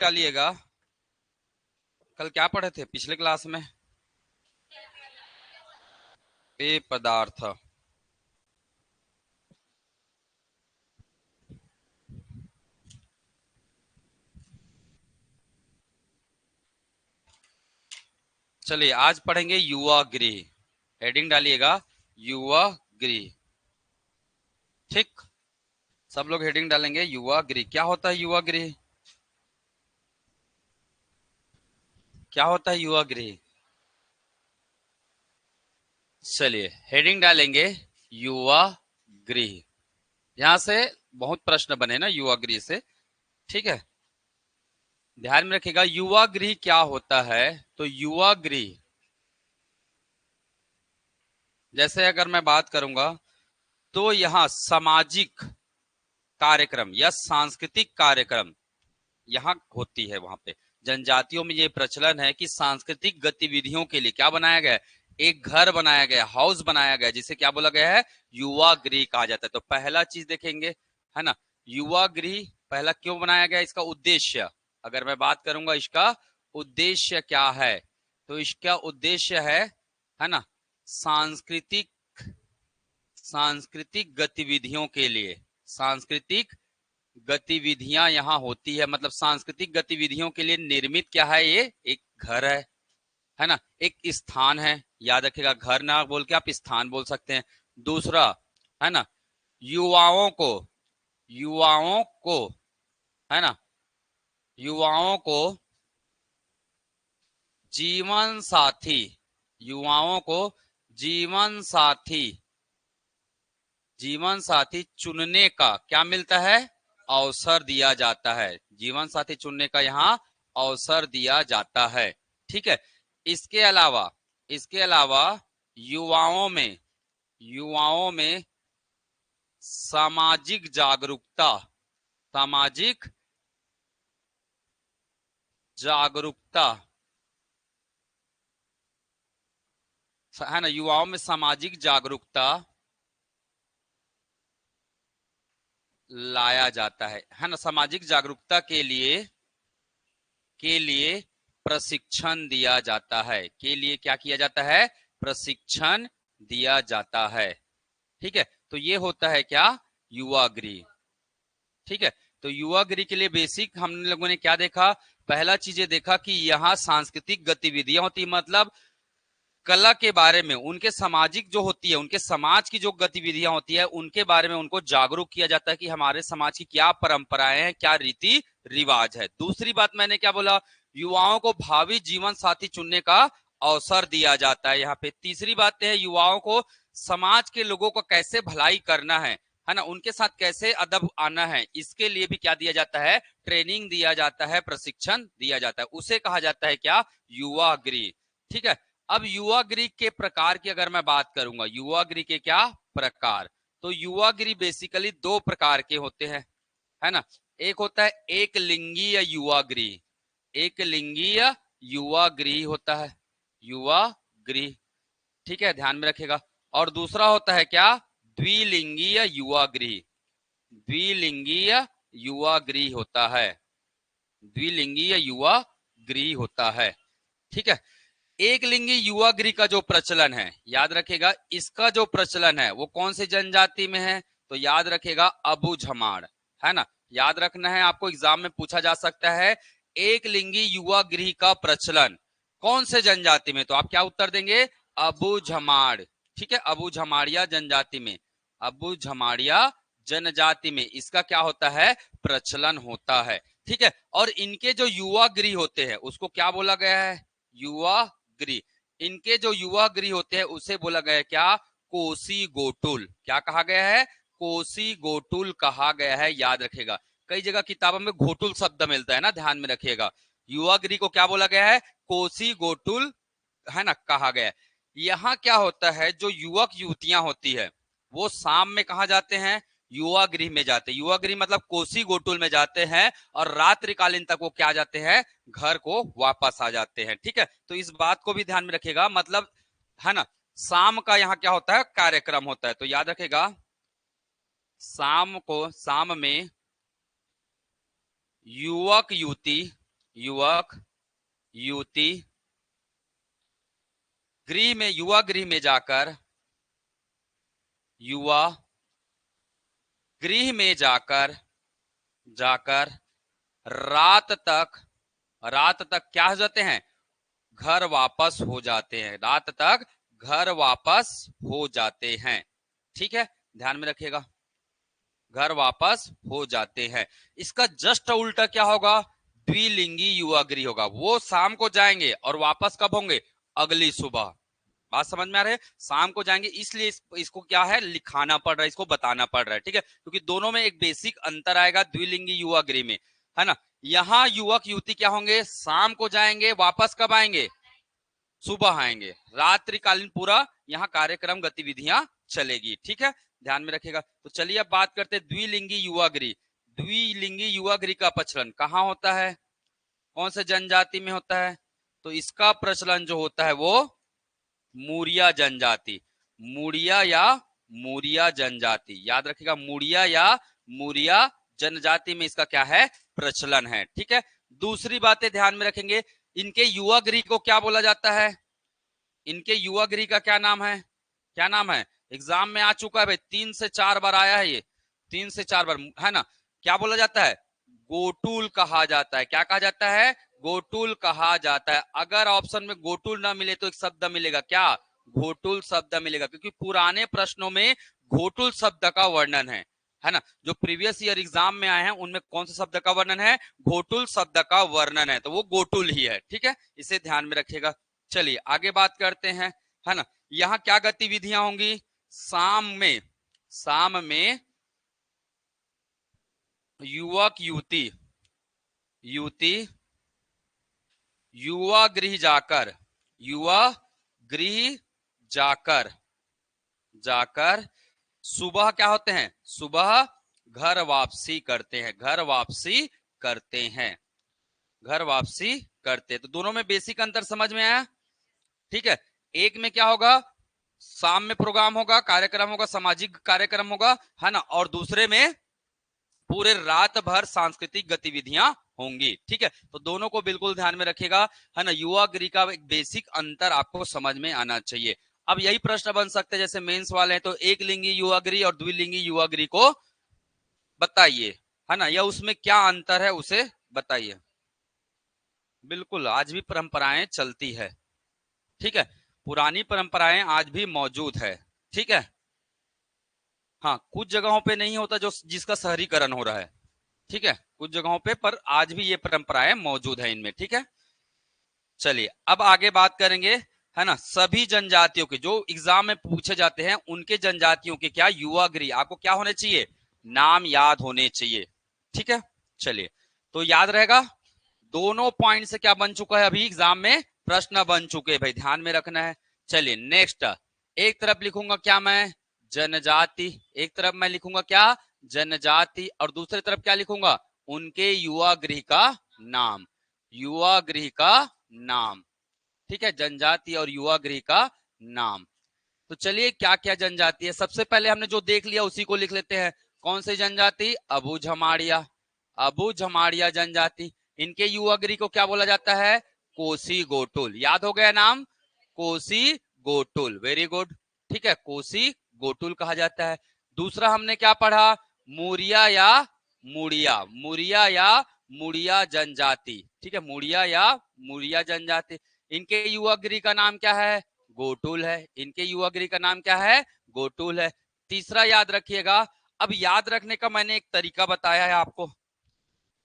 डालिएगा। कल क्या पढ़े थे पिछले क्लास में? पेय पदार्थ। चलिए आज पढ़ेंगे युवा गृह। हेडिंग डालिएगा युवा गृह। ठीक, सब लोग हेडिंग डालेंगे युवा गृह। क्या होता है युवा गृह? क्या होता है युवा गृह? चलिए हेडिंग डालेंगे युवा गृह। यहां से बहुत प्रश्न बने ना युवा गृह से। ठीक है, ध्यान में रखिएगा युवा गृह क्या होता है। तो युवा गृह, जैसे अगर मैं बात करूंगा तो यहाँ सामाजिक कार्यक्रम या सांस्कृतिक कार्यक्रम यहाँ होती है। वहां पे जनजातियों में ये प्रचलन है कि सांस्कृतिक गतिविधियों के लिए क्या बनाया गया है? एक घर बनाया गया, हाउस बनाया गया, जिसे क्या बोला गया है? युवा गृह कहा जाता है। तो पहला चीज देखेंगे, है ना, युवा गृह पहला क्यों बनाया गया, इसका उद्देश्य। अगर मैं बात करूंगा इसका उद्देश्य क्या है, तो इसका उद्देश्य है ना, सांस्कृतिक सांस्कृतिक गतिविधियों के लिए। सांस्कृतिक गतिविधियां यहाँ होती है, मतलब सांस्कृतिक गतिविधियों के लिए निर्मित क्या है? ये एक घर है ना, एक स्थान है। याद रखिएगा, घर ना बोल के आप स्थान बोल सकते हैं। दूसरा है ना, युवाओं को युवाओं को है ना, युवाओं को जीवन साथी, युवाओं को जीवन साथी जीवन साथी चुनने का क्या मिलता है? अवसर दिया जाता है। जीवन साथी चुनने का यहाँ अवसर दिया जाता है। ठीक है, इसके अलावा युवाओं में सामाजिक जागरूकता है ना, युवाओं में सामाजिक जागरूकता लाया जाता है ना। सामाजिक जागरूकता के लिए प्रशिक्षण दिया जाता है। के लिए क्या किया जाता है? प्रशिक्षण दिया जाता है। ठीक है, तो ये होता है क्या? युवा गृह। ठीक है, तो युवा गृह के लिए बेसिक हम लोगों ने क्या देखा? पहला चीजें देखा कि यहाँ सांस्कृतिक गतिविधियां होती, मतलब कला के बारे में, उनके सामाजिक जो होती है, उनके समाज की जो गतिविधियां होती है उनके बारे में उनको जागरूक किया जाता है कि हमारे समाज की क्या परंपराएं हैं, क्या रीति रिवाज है। दूसरी बात मैंने क्या बोला? युवाओं को भावी जीवन साथी चुनने का अवसर दिया जाता है यहाँ पे। तीसरी बात है युवाओं को समाज के लोगों को कैसे भलाई करना है ना, उनके साथ कैसे अदब आना है, इसके लिए भी क्या दिया जाता है? ट्रेनिंग दिया जाता है, प्रशिक्षण दिया जाता है। उसे कहा जाता है क्या? युवा गृह। ठीक है, अब युवा गृह के प्रकार की अगर मैं बात करूंगा, युवा गृह के क्या प्रकार, तो युवा गृह बेसिकली दो प्रकार के होते हैं, है ना। एक होता है एक लिंगीय युवा गृह, एक लिंगीय युवा गृह होता है, युवा गृह। ठीक है, ध्यान में रखेगा। और दूसरा होता है क्या? द्विलिंगीय युवा गृह, द्विलिंगीय युवा गृह होता है, द्विलिंगीय युवा गृह होता है। ठीक है, एक लिंगी युवा गृह का जो प्रचलन है, याद रखेगा, इसका जो प्रचलन है वो कौन से जनजाति में है? तो याद रखेगा अबू झमाड़, है ना। याद रखना है, आपको एग्जाम में पूछा जा सकता है एक लिंगी युवा गृह का प्रचलन कौन से जनजाति में, तो आप क्या उत्तर देंगे? अबू झमाड़। ठीक है, अबू झमाड़िया जनजाति में, अबू झमाड़िया जनजाति में इसका क्या होता है? प्रचलन होता है। ठीक है, और इनके जो युवा गृह होते हैं उसको क्या बोला गया है? युवा गृह। इनके जो युवा गृह होते हैं उसे बोला गया है क्या? कोसी गोटुल। क्या कहा गया है? कोसी गोटुल कहा गया है। याद रखेगा, कई जगह किताबों में घोटुल शब्द मिलता है ना, ध्यान में रखिएगा। युवा गृह को क्या बोला गया है? कोसी गोटुल, है ना, कहा गया है। यहाँ क्या होता है, जो युवक युवतियां होती है वो शाम में कहा जाते हैं? युवा गृह में जाते हैं। युवा गृह मतलब कोसी गोटुल में जाते हैं और रात्रिकालीन तक वो क्या जाते हैं? घर को वापस आ जाते हैं। ठीक है, तो इस बात को भी ध्यान में रखिएगा, मतलब है ना, शाम का यहाँ क्या होता है? कार्यक्रम होता है। तो याद रखेगा, शाम में युवक युवती युवक युवती गृह में, युवा गृह में जाकर, युवा गृह में जाकर जाकर रात तक क्या हो जाते हैं, घर वापस हो जाते हैं, रात तक घर वापस हो जाते हैं। ठीक है, ध्यान में रखिएगा, घर वापस हो जाते हैं। इसका जस्ट उल्टा क्या होगा, द्विलिंगी युवा गृह होगा। वो शाम को जाएंगे और वापस कब होंगे, अगली सुबह। बात समझ में आ रही है, शाम को जाएंगे, इसलिए इसको क्या है, लिखाना पड़ रहा है, इसको बताना पड़ रहा है। ठीक है, क्योंकि दोनों में एक बेसिक अंतर आएगा द्विलिंगी युवा गृह में, है ना। यहाँ युवक युवती क्या होंगे, शाम को जाएंगे, वापस कब आएंगे, सुबह आएंगे, रात्रिकालीन पूरा यहाँ कार्यक्रम गतिविधियां चलेगी। ठीक है, ध्यान में रखिएगा। तो चलिए अब बात करते हैं द्विलिंगी युवा गृह। द्विलिंगी युवा गृह का प्रचलन कहाँ होता है, कौन से जनजाति में होता है, तो इसका प्रचलन जो होता है वो मूरिया जनजाति, मूरिया या मूरिया जनजाति, याद रखिएगा, मूरिया या मूरिया जनजाति में इसका क्या है, प्रचलन है। ठीक है, दूसरी बातें ध्यान में रखेंगे, इनके युवा गृह को क्या बोला जाता है, इनके युवा गृह का क्या नाम है, क्या नाम है, एग्जाम में आ चुका है भाई, 3 से 4 बार आया है ये, 3 से 4 बार, है ना। क्या बोला जाता है, गोटुल कहा जाता है। क्या कहा जाता है, गोटुल कहा जाता है। अगर ऑप्शन में गोटुल ना मिले तो एक शब्द मिलेगा, क्या, घोटुल शब्द मिलेगा, क्योंकि पुराने प्रश्नों में घोटुल शब्द का वर्णन है ना। जो प्रीवियस ईयर एग्जाम में आए हैं उनमें कौन सा शब्द का वर्णन है, घोटुल शब्द का वर्णन है, तो वो गोटुल ही है। ठीक है, इसे ध्यान में रखिएगा। चलिए आगे बात करते हैं, है ना। यहाँ क्या गतिविधियां होंगी, शाम में युवक युवती युवा गृह जाकर सुबह क्या होते हैं, सुबह घर वापसी करते हैं, घर वापसी करते हैं। तो दोनों में बेसिक अंतर समझ में आया। ठीक है, एक में क्या होगा, शाम में प्रोग्राम होगा, कार्यक्रम होगा, सामाजिक कार्यक्रम होगा, है ना, और दूसरे में पूरे रात भर सांस्कृतिक गतिविधियां होंगी। ठीक है, तो दोनों को बिल्कुल ध्यान में रखिएगा, है ना। युवा गृह का एक बेसिक अंतर आपको समझ में आना चाहिए। अब यही प्रश्न बन सकते हैं जैसे मेंस वाले हैं, तो एक लिंगी युवा गृह और द्विलिंगी युवा गृह को बताइए, है ना, या उसमें क्या अंतर है उसे बताइए। बिल्कुल, आज भी परंपराएं चलती है। ठीक है, पुरानी परंपराएं आज भी मौजूद है। ठीक है, हाँ, कुछ जगहों पे नहीं होता जो जिसका शहरीकरण हो रहा है। ठीक है, कुछ जगहों पे, पर आज भी ये परंपराएं मौजूद है इनमें। ठीक है, चलिए अब आगे बात करेंगे, है ना, सभी जनजातियों के जो एग्जाम में पूछे जाते हैं उनके जनजातियों के क्या युवा गृह आपको क्या होने चाहिए, नाम याद होने चाहिए। ठीक है, चलिए तो याद रहेगा, दोनों पॉइंट से क्या बन चुका है, अभी एग्जाम में प्रश्न बन चुके हैं भाई, ध्यान में रखना है। चलिए नेक्स्ट, एक तरफ लिखूंगा क्या मैं, जनजाति, एक तरफ मैं लिखूंगा क्या, जनजाति, और दूसरी तरफ क्या लिखूंगा, उनके युवा गृह का नाम, युवा गृह का नाम। ठीक है, जनजाति और युवा गृह का नाम। तो चलिए क्या क्या जनजाति है, सबसे पहले हमने जो देख लिया उसी को लिख लेते हैं। कौन सी जनजाति, अबू झमाड़िया जनजाति। इनके युवा गृह को क्या बोला जाता है, कोसी गोटुल। याद हो गया नाम, कोसी गोटुल, वेरी गुड। ठीक है, कोसी गोटुल कहा जाता है। दूसरा हमने क्या पढ़ा, मूरिया या मुड़िया जनजाति। ठीक है, मुड़िया या मुड़िया जनजाति। इनके युवा गृह का नाम क्या है, गोटुल है। इनके युवा गृह का नाम क्या है, गोटुल है। तीसरा याद रखिएगा, अब याद रखने का मैंने एक तरीका बताया है आपको,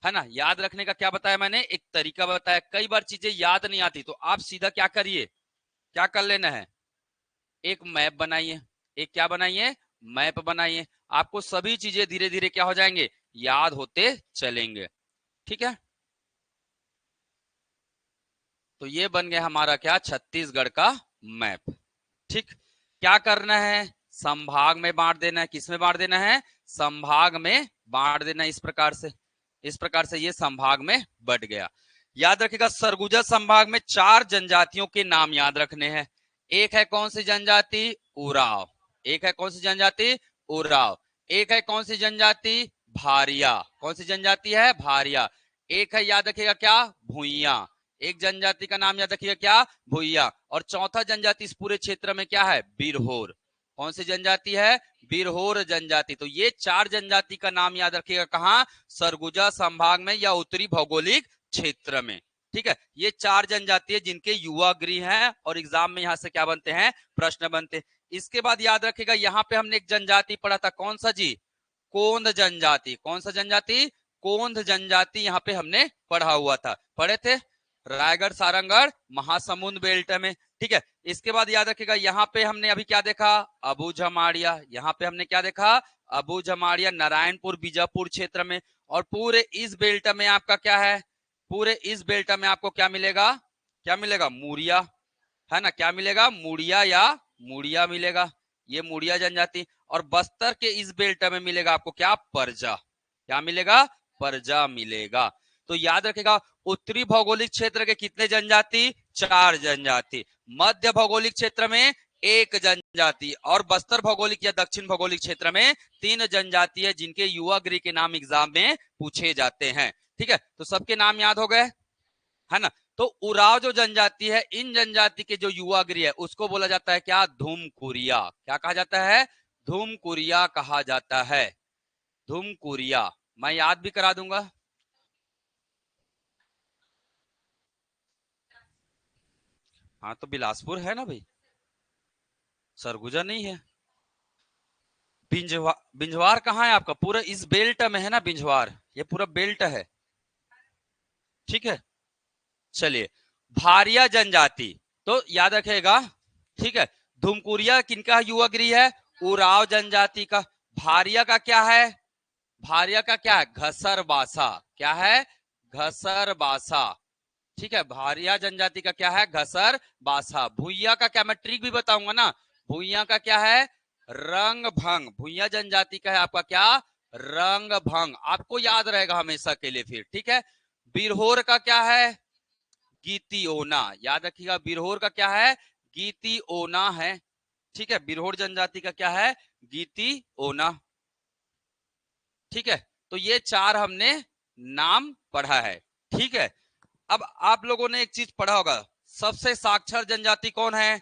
है ना, याद रखने का क्या बताया मैंने, एक तरीका बताया। कई बार चीजें याद नहीं आती तो आप सीधा क्या करिए, क्या कर लेना है, एक मैप बनाइए। एक क्या बनाइए, मैप बनाइए। आपको सभी चीजें धीरे धीरे क्या हो जाएंगे, याद होते चलेंगे। ठीक है, तो ये बन गया हमारा क्या, छत्तीसगढ़ का मैप। ठीक, क्या करना है, संभाग में बांट देना है। किस में बांट देना है, संभाग में बांट देना है। इस प्रकार से ये संभाग में बट गया। याद रखिएगा, सरगुजा संभाग में 4 जनजातियों के नाम याद रखने हैं। एक है कौन सी जनजाति, उराव। एक है कौन सी जनजाति, उराव। एक है कौन सी जनजाति, भारिया। कौन सी जनजाति है, भारिया। एक है याद रखिएगा क्या, भूइयां। एक जनजाति का नाम याद रखिएगा क्या, भूइयां। और चौथा जनजाति इस पूरे क्षेत्र में क्या है, बिरहोर। कौन सी जनजाति है, बिरहोर जनजाति। तो ये चार जनजाति का नाम याद रखिएगा कहाँ, सरगुजा संभाग में या उत्तरी भौगोलिक क्षेत्र में। ठीक है, ये चार जनजाति है जिनके युवा गृह हैं और एग्जाम में यहाँ से क्या बनते हैं, प्रश्न बनते हैं। इसके बाद याद रखिएगा यहाँ पे हमने एक जनजाति पढ़ा था, कौन सा जी, कोंद जनजाति। कौन सा जनजाति, कोंद जनजाति यहाँ पे हमने पढ़ा हुआ था, पढ़े थे, रायगढ़ सारंगढ़ महासमुंद बेल्ट में। ठीक है, इसके बाद याद रखिएगा यहाँ पे हमने अभी क्या देखा, अबू जमाड़िया। यहाँ पे हमने क्या देखा, अबू जमाड़िया नारायणपुर बीजापुर क्षेत्र में। और पूरे इस बेल्ट में आपका क्या है, पूरे इस बेल्ट में आपको क्या मिलेगा, क्या मिलेगा, मूरिया, है ना, क्या मिलेगा, मूड़िया या मूड़िया मिलेगा, ये मूड़िया जनजाति। और बस्तर के इस बेल्ट में मिलेगा आपको क्या, परजा। क्या मिलेगा, परजा मिलेगा। तो याद रखेगा उत्तरी भौगोलिक क्षेत्र के कितने जनजाति, चार जनजाति, मध्य भौगोलिक क्षेत्र में एक जनजाति, और बस्तर भौगोलिक या दक्षिण भौगोलिक क्षेत्र में तीन जनजाति है जिनके युवा गृह के नाम एग्जाम में पूछे जाते हैं। ठीक है, तो सबके नाम याद हो गए, है ना। तो उराव जो जनजाति है, इन जनजाति के जो युवा गृह है उसको बोला जाता है क्या, धुमकुरिया। क्या कहा जाता है, धुमकुरिया कहा जाता है, धुमकुरिया। मैं याद भी करा दूंगा। हाँ तो बिलासपुर है ना भाई, सरगुजा नहीं है। बिंजवार कहाँ है आपका, पूरा इस बेल्ट में है ना बिंजवार, ये पूरा बेल्ट है। ठीक है, चलिए, भारिया जनजाति, तो याद रखेगा। ठीक है, धुमकुरिया किनका युवा गृह है, उराव जनजाति का। भारिया का क्या है, भारिया का क्या है, घसर बासा। क्या है, घसर बासा। ठीक है, भारिया जनजाति का क्या है, घसर बासा। भुइया का क्या, मैं ट्रिक भी बताऊंगा ना। भुइया का क्या है, रंग भंग। भुइया जनजाति का है आपका क्या, रंग भंग। आपको याद रहेगा हमेशा के लिए फिर। ठीक है, बिरहोर का क्या है, गीती ओना। याद रखिएगा बिरहोर का क्या है, गीती ओना है। ठीक है, बिरहोर जनजाति का क्या है, गीती ओना। ठीक है, तो ये चार हमने नाम पढ़ा है। ठीक है, अब आप लोगों ने एक चीज पढ़ा होगा, सबसे साक्षर जनजाति कौन है,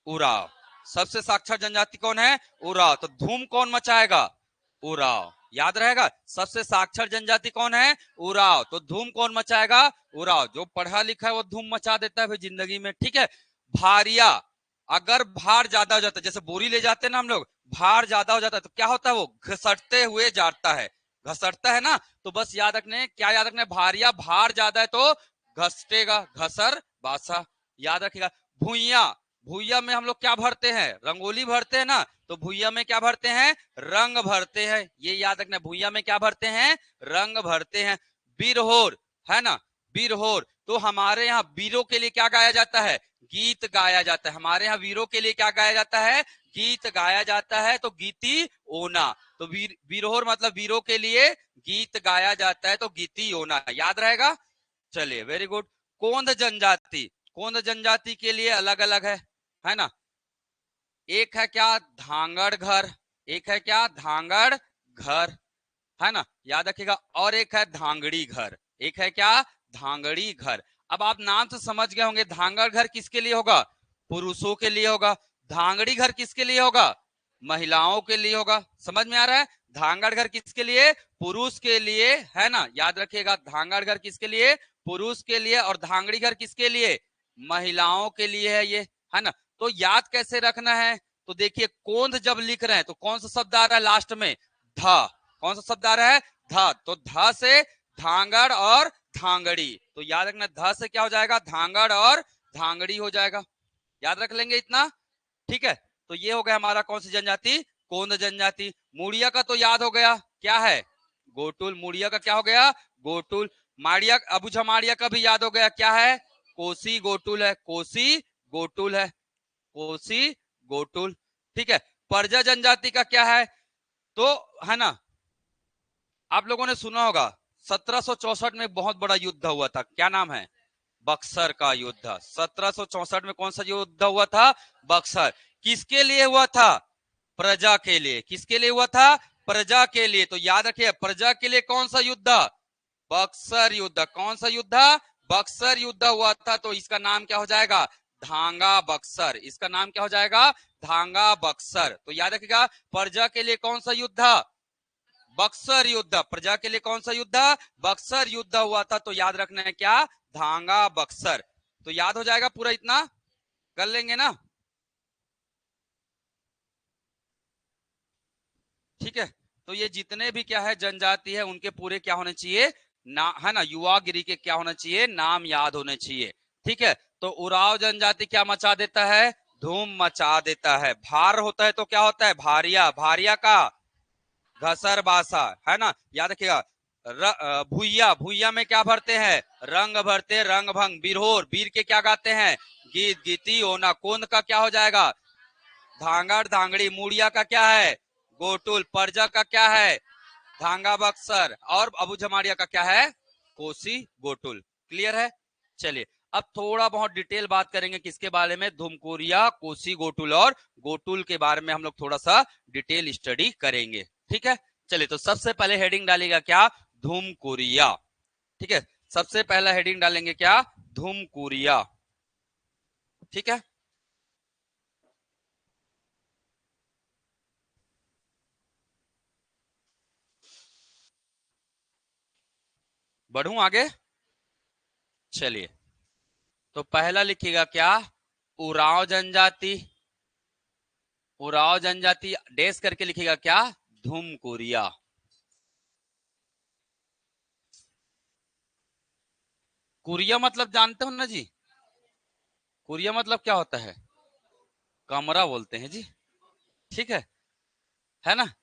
उराव। सबसे साक्षर जनजाति कौन है, उराव। तो धूम कौन मचाएगा, उराव। याद रहेगा, सबसे साक्षर जनजाति कौन है, उराव। तो धूम कौन मचाएगा, उराव। जो पढ़ा लिखा है वो धूम मचा देता है भाई जिंदगी में। ठीक है, भारिया, अगर भार ज्यादा हो जाता है, जैसे बोरी ले जाते हैं ना हम लोग, भार ज्यादा हो जाता है तो क्या होता है, वो घसटते हुए जाता है, घसटता है ना। तो बस याद रखने, क्या याद रखना है, भारिया, भार ज्यादा है तो घसटेगा, घसर बासा। याद रखिएगा, भुइया, भुइया में हम लोग क्या भरते हैं, रंगोली भरते हैं ना। तो भुइया में क्या भरते हैं, रंग भरते हैं। ये याद रखना, भुइया में क्या भरते हैं, रंग भरते हैं। बिरहोर, है ना, बिरहोर, तो हमारे यहाँ वीरों के लिए क्या गाया जाता है, गीत गाया जाता है। हमारे यहाँ वीरों के लिए क्या गाया जाता है, गीत गाया जाता है। तो गीती ओना, तो बिरहोर मतलब वीरों के लिए गीत गाया जाता है, तो गीती ओना। याद रहेगा, चलिए, वेरी गुड। कोंद जनजाति, कोंद जनजाति के लिए अलग अलग है ना। एक है क्या, धांगड़ घर। एक है क्या, धांगड़ घर, है ना, याद रखिएगा। और एक है धांगड़ी घर। एक है क्या, धांगड़ी घर। अब आप नाम से समझ गए होंगे, धांगड़ घर किसके लिए होगा, पुरुषों के लिए होगा। धांगड़ी घर किसके लिए होगा, महिलाओं के लिए होगा। समझ में आ रहा है, धांगड़ घर किसके लिए, पुरुष के लिए, है ना। याद रखिएगा, धांगड़ घर किसके लिए, पुरुष के लिए, और धांगड़ी घर किसके लिए, महिलाओं के लिए है ये, है ना। तो याद कैसे रखना है, तो देखिए, कोंद जब लिख रहे हैं तो कौन सा शब्द आ रहा है लास्ट में, ध। कौन सा शब्द आ रहा है, ध। तो ध से धांगड़ और धांगड़ी, तो याद रखना, ध से क्या हो जाएगा, धांगड़ और धांगड़ी हो जाएगा। याद रख लेंगे इतना। ठीक है, तो ये हो गया हमारा कौन सी जनजाति, कोंद जनजाति। मुड़िया का तो याद हो गया, क्या है, गोटुल। मुड़िया का क्या हो गया, गोटुल। माड़िया, अबू जमाड़िया का भी याद हो गया, क्या है, कोसी गोटुल है, कोसी गोटुल है, कोसी गोटुल। ठीक है, परजा जनजाति का क्या है, तो है ना, आप लोगों ने सुना होगा 1764 में बहुत बड़ा युद्ध हुआ था, क्या नाम है, बक्सर का युद्ध। 1764 में कौन सा युद्ध हुआ था, बक्सर। किसके लिए हुआ था, प्रजा के लिए। किसके लिए हुआ था, प्रजा के लिए। तो याद रखिए, प्रजा के लिए कौन सा युद्ध, बक्सर युद्ध। कौन सा युद्ध? बक्सर युद्ध हुआ था, तो इसका नाम क्या हो जाएगा? धांगा बक्सर। इसका नाम क्या हो जाएगा? धांगा बक्सर। तो याद रखिएगा, प्रजा के लिए कौन सा युद्ध? बक्सर युद्ध। प्रजा के लिए कौन सा युद्ध? बक्सर युद्ध हुआ था, तो याद रखना है क्या? धांगा बक्सर। तो याद हो जाएगा पूरा, इतना कर लेंगे ना? ठीक है, तो ये जितने भी क्या है जनजाति है, उनके पूरे क्या होने चाहिए ना, है ना, युवागिरी के क्या होना चाहिए? नाम याद होने चाहिए। ठीक है, तो उराव जनजाति क्या मचा देता है? धूम मचा देता है। भार होता है तो क्या होता है? भारिया। भारिया का घसर बासा, है ना, याद रखिएगा। भुइया। भुइया में क्या भरते हैं? रंग भरते, रंग भंग। बिरहोर, बीर के क्या गाते हैं? गीत। गीती होना। कोंद का क्या हो जाएगा? धांगड़ धांगड़ी। मुड़िया का क्या है? गोटुल। परजा का क्या है? धांगा बक्सर। और अबू जमाड़िया का क्या है? कोसी गोटुल। क्लियर है? चलिए, अब थोड़ा बहुत डिटेल बात करेंगे किसके बारे में? धुमकुरिया, कोसी गोटुल और गोटुल के बारे में हम लोग थोड़ा सा डिटेल स्टडी करेंगे। ठीक है, चलिए, तो सबसे पहले हेडिंग डालेगा क्या? धुमकुरिया। ठीक है, सबसे पहला हेडिंग डालेंगे क्या? धुमकुरिया। ठीक है, बढ़ूं आगे? चलिए, तो पहला लिखिएगा क्या? उरांव जनजाति। उरांव जनजाति डेस करके लिखिएगा क्या? धुमकुरिया। कुरिया मतलब जानते हो ना जी? कुरिया मतलब क्या होता है? कमरा बोलते हैं जी। ठीक है ना?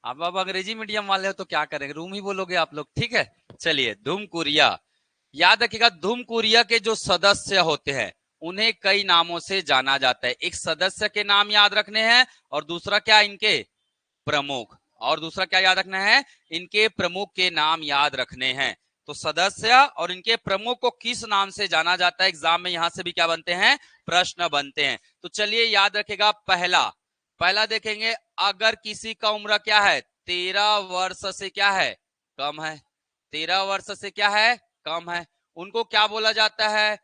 अब अंग्रेजी मीडियम वाले हो तो क्या करेंगे, रूम ही बोलोगे आप लोग। ठीक है, चलिए, धुमकुरिया। याद रखिएगा, धुमकुरिया के जो सदस्य होते हैं उन्हें कई नामों से जाना जाता है। एक सदस्य के नाम याद रखने हैं, और दूसरा क्या? इनके प्रमुख। और दूसरा क्या याद रखना है? इनके प्रमुख के नाम याद रखने हैं। तो सदस्य और इनके प्रमुख को किस नाम से जाना जाता है? एग्जाम में यहां से भी क्या बनते हैं? प्रश्न बनते हैं। तो चलिए, याद रखेगा, पहला पहला देखेंगे, अगर किसी का उम्र क्या है? 13 वर्ष से क्या है? कम है। 13 वर्ष से क्या है? कम है। उनको क्या बोला जाता है?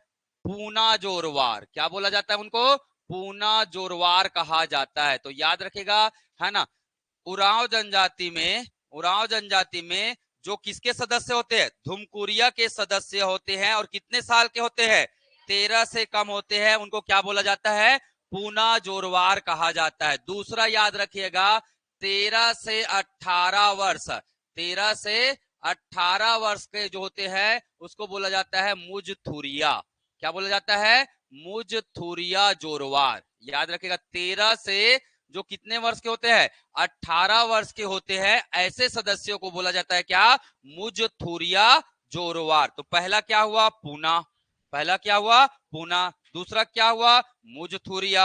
पूना जोरवार। क्या बोला जाता है उनको? पूना जोरवार कहा जाता है। तो याद रखेगा, है ना, उरांव जनजाति में, उरांव जनजाति में जो किसके सदस्य होते हैं? धुमकुरिया के सदस्य होते हैं, और कितने साल के होते हैं? 13 से कम होते हैं। उनको क्या बोला जाता है? पूना जोरवार कहा जाता है। दूसरा याद रखिएगा, 13 से 18 वर्ष, 13 से 18 वर्ष के जो होते हैं उसको बोला जाता है मुजथुरिया। क्या बोला जाता है? मुजथुरिया जोरवार। याद रखिएगा, 13 से जो कितने वर्ष के होते हैं? 18 वर्ष के होते हैं, ऐसे सदस्यों को बोला जाता है क्या? मुजथुरिया जोरवार। तो पहला क्या हुआ? पूना। पहला क्या हुआ? पूना। दूसरा क्या हुआ? मुजथुरिया।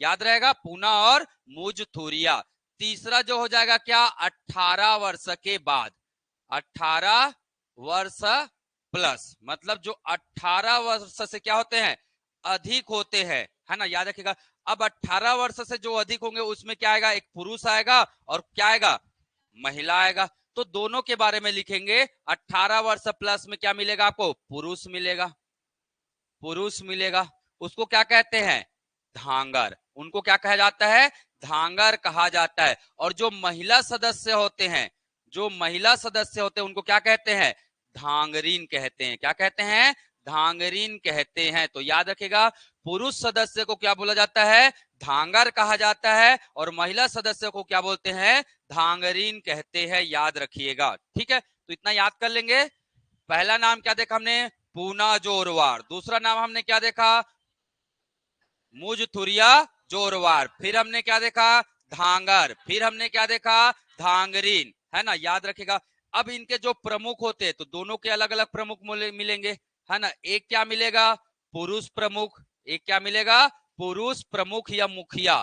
याद रहेगा, पूना और मुजथुरिया। तीसरा जो हो जाएगा क्या? 18 वर्ष के बाद। 18 वर्ष प्लस, मतलब जो 18 वर्ष से क्या होते हैं? अधिक होते हैं, है ना, याद रखिएगा। अब 18 वर्ष से जो अधिक होंगे उसमें क्या आएगा? एक पुरुष आएगा, और क्या आएगा? महिला आएगा। तो दोनों के बारे में लिखेंगे। 18 वर्ष प्लस में क्या मिलेगा आपको? पुरुष मिलेगा। पुरुष मिलेगा। उसको क्या कहते हैं? धांगर। उनको क्या कहा जाता है? धांगर कहा जाता है। और जो महिला सदस्य होते हैं, जो महिला सदस्य होते हैं, उनको क्या कहते हैं? धांगरीन कहते हैं। क्या कहते हैं? धांगरीन कहते हैं। तो याद रखेगा, पुरुष सदस्य को क्या बोला जाता है? धांगर कहा जाता है। और महिला सदस्य को क्या बोलते हैं? धांगरीन कहते हैं। याद रखिएगा। ठीक है, तो इतना याद कर लेंगे। पहला नाम क्या देखा हमने? पूना जोरवार। दूसरा नाम हमने क्या देखा? मुजथुरिया जोरवार। फिर हमने क्या देखा? धांगर। फिर हमने क्या देखा? धांगरीन, है ना, याद रखेगा। अब इनके जो प्रमुख होते हैं, तो दोनों के अलग अलग प्रमुख मिलेंगे, है ना। एक क्या मिलेगा? पुरुष प्रमुख। एक क्या मिलेगा? पुरुष प्रमुख या मुखिया।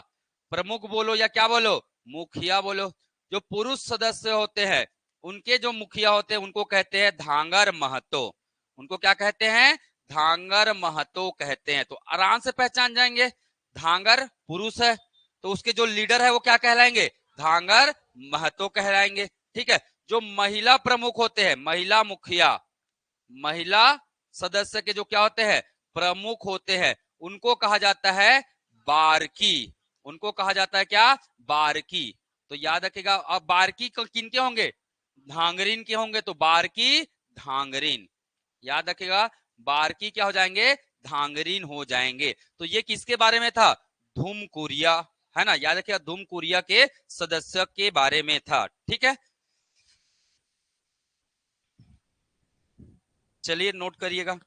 प्रमुख बोलो या क्या बोलो? मुखिया बोलो। जो पुरुष सदस्य होते हैं, उनके जो मुखिया होते हैं उनको कहते हैं धांगर महतो। उनको क्या कहते हैं? धांगर महतो कहते हैं। तो आराम से पहचान जाएंगे, धांगर पुरुष है तो उसके जो लीडर है वो क्या कहलाएंगे? धांगर महतो कहलाएंगे। ठीक है, जो महिला प्रमुख होते हैं, महिला मुखिया, महिला सदस्य के जो क्या होते हैं, प्रमुख होते हैं, उनको कहा जाता है बारकी। उनको कहा जाता है क्या, बारकी। तो याद रखिएगा, अब बारकी किनके होंगे, धांगरीन के होंगे, तो बारकी धांगरीन। याद रखिएगा, बारकी क्या हो जाएंगे, धांगरीन हो जाएंगे। तो ये किसके बारे में था, धुमकुरिया, है ना। याद रखिएगा, धुमकुरिया के सदस्य के बारे में था। ठीक है, चलिए नोट करिएगा।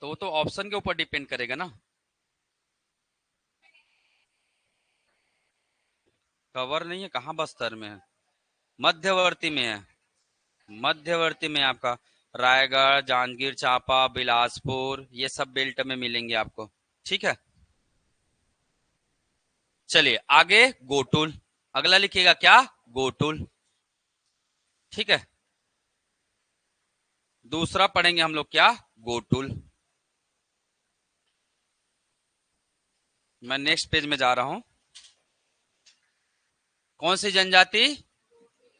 तो वो तो ऑप्शन के ऊपर डिपेंड करेगा ना। कवर नहीं है, कहाँ बस्तर में है, मध्यवर्ती में है। मध्यवर्ती में आपका रायगढ़, जांजगीर चांपा, बिलासपुर, ये सब बेल्ट में मिलेंगे आपको। ठीक है, चलिए आगे, गोटुल। अगला लिखिएगा क्या, गोटुल। ठीक है, दूसरा पढ़ेंगे हम लोग क्या, गोटुल। मैं नेक्स्ट पेज में जा रहा हूं। कौन सी जनजाति,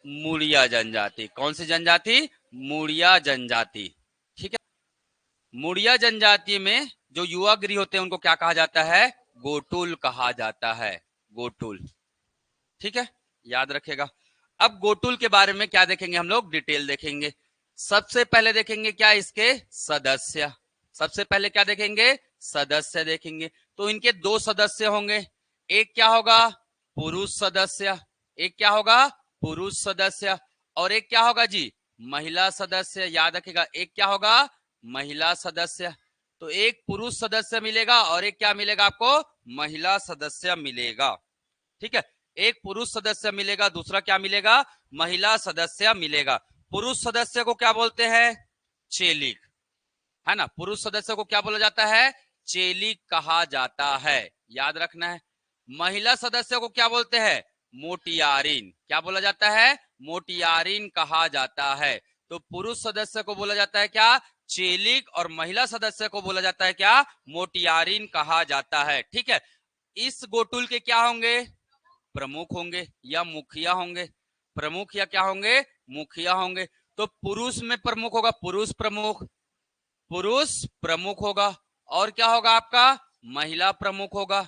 मुड़िया जनजाति। कौन सी जनजाति, मुड़िया जनजाति। ठीक है, मुड़िया जनजाति में जो युवा गृह होते हैं उनको क्या कहा जाता है, गोटुल कहा जाता है, गोटुल। ठीक है, याद रखेगा। अब गोटुल के बारे में क्या देखेंगे हम लोग, डिटेल देखेंगे। सबसे पहले देखेंगे क्या, इसके सदस्य। सबसे पहले क्या देखेंगे, सदस्य देखेंगे। तो इनके दो सदस्य होंगे, एक क्या होगा, पुरुष सदस्य, एक क्या होगा, पुरुष सदस्य, और एक क्या होगा जी, महिला सदस्य। याद रखेगा, एक क्या होगा, महिला सदस्य। तो एक पुरुष सदस्य मिलेगा और एक क्या मिलेगा आपको, महिला सदस्य मिलेगा। ठीक है, एक पुरुष सदस्य मिलेगा, दूसरा क्या मिलेगा, महिला सदस्य मिलेगा। पुरुष सदस्य को क्या बोलते हैं, चेलिक, है ना। पुरुष सदस्य को क्या बोला जाता है, चेलिक कहा जाता है, याद रखना है। महिला सदस्य को क्या बोलते हैं, मोटियारिन। क्या बोला जाता है, मोटियारिन कहा जाता है। तो पुरुष सदस्य को बोला जाता है क्या, चेलिक, और महिला सदस्य को बोला जाता है क्या, मोटियारिन कहा जाता है। ठीक है, इस गोटुल के क्या होंगे, प्रमुख होंगे या मुखिया होंगे, प्रमुख या क्या होंगे, मुखिया होंगे। तो पुरुष में प्रमुख होगा, पुरुष प्रमुख, पुरुष प्रमुख होगा। और क्या होगा आपका, महिला प्रमुख होगा,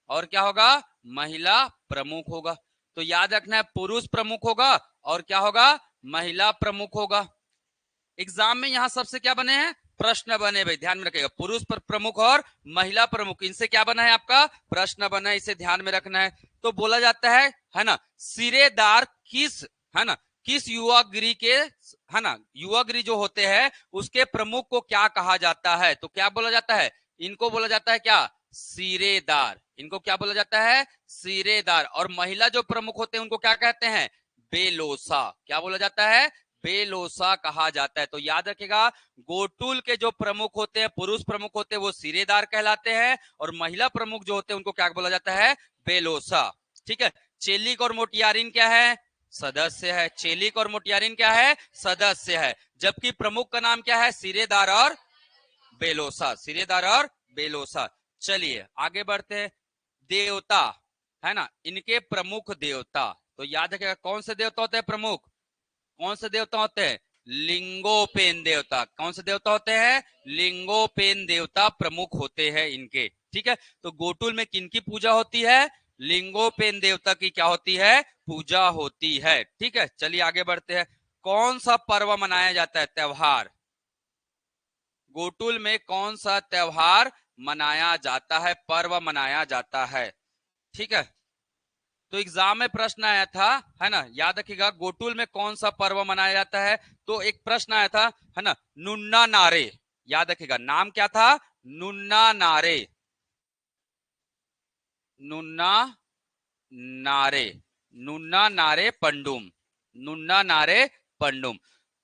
और क्या होगा, महिला प्रमुख होगा। तो याद रखना है, पुरुष प्रमुख होगा और क्या होगा, महिला प्रमुख होगा। एग्जाम में यहां सबसे क्या बने हैं, प्रश्न बने, भाई ध्यान में रखिएगा। पुरुष प्रमुख और महिला प्रमुख, इनसे क्या बना है आपका, प्रश्न बना है, इसे ध्यान में रखना है। तो बोला जाता है ना, सिरेदार किस, है ना, किस युवा गृह के, है ना, युवा गृह जो होते हैं उसके प्रमुख को क्या कहा जाता है। तो क्या बोला जाता है, इनको बोला जाता है क्या, सिरेदार। इनको क्या बोला जाता है, सिरेदार। और महिला जो प्रमुख होते हैं उनको क्या कहते हैं, बेलोसा। क्या बोला जाता है, बेलोसा कहा जाता है। तो याद रखेगा, गोटुल के जो प्रमुख होते हैं, पुरुष प्रमुख होते हैं, वो सिरेदार कहलाते हैं, और महिला प्रमुख जो होते हैं उनको क्या बोला जाता है, बेलोसा। ठीक है, चेलिक और मोटियारिन क्या है, सदस्य है। चेलिक और मोटियारिन क्या है, सदस्य है। जबकि प्रमुख का नाम क्या है, सिरेदार और बेलोसा, सिरेदार और बेलोसा। चलिए आगे बढ़ते हैं। देवता, है ना, इनके प्रमुख देवता। तो याद रखिएगा, कौन से देवता होते हैं प्रमुख, कौन से देवता होते हैं, लिंगोपेन देवता। कौन से देवता होते हैं, लिंगोपेन देवता प्रमुख होते हैं इनके। ठीक है, तो गोटुल में किनकी पूजा होती है, लिंगोपेन देवता की क्या होती है, पूजा होती है। ठीक है, चलिए आगे बढ़ते हैं। कौन सा पर्व मनाया जाता है, त्योहार, गोटुल में कौन सा त्योहार मनाया जाता है, पर्व मनाया जाता है। ठीक है, तो एग्जाम में प्रश्न आया था, है ना, याद रखिएगा, गोटुल में कौन सा पर्व मनाया जाता है। तो एक प्रश्न आया था, है ना, नुन्ना नारे। याद रखिएगा, नाम क्या था, नुन्ना नारे, नुन्ना नारे। नुन्ना नारे पंडुम, नुन्ना नारे पंडुम,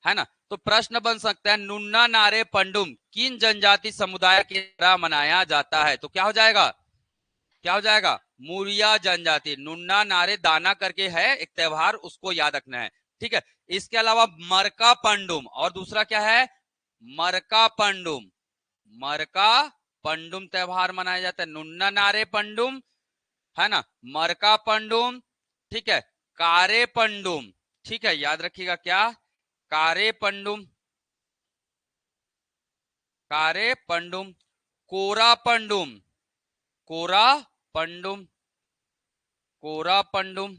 है ना। तो प्रश्न बन सकता है नुन्ना नारे पंडुम किन जनजाति समुदाय के द्वारा मनाया जाता है? तो क्या हो जाएगा, क्या हो जाएगा, मुरिया जनजाति। नुन्ना नारे दाना करके है एक त्योहार, उसको याद रखना है, ठीक है। इसके अलावा मरका पंडुम, और दूसरा क्या है, मरका पंडुम, मरका पंडुम त्योहार मनाया जाता है। नुन्ना नारे पंडुम, है ना, मरका पंडुम, ठीक है, कारे पंडुम, ठीक है, याद रखिएगा क्या, कारे पंडुम, कारे पंडुम, कोरा पंडुम, कोरा पंडुम, कोरा पंडुम,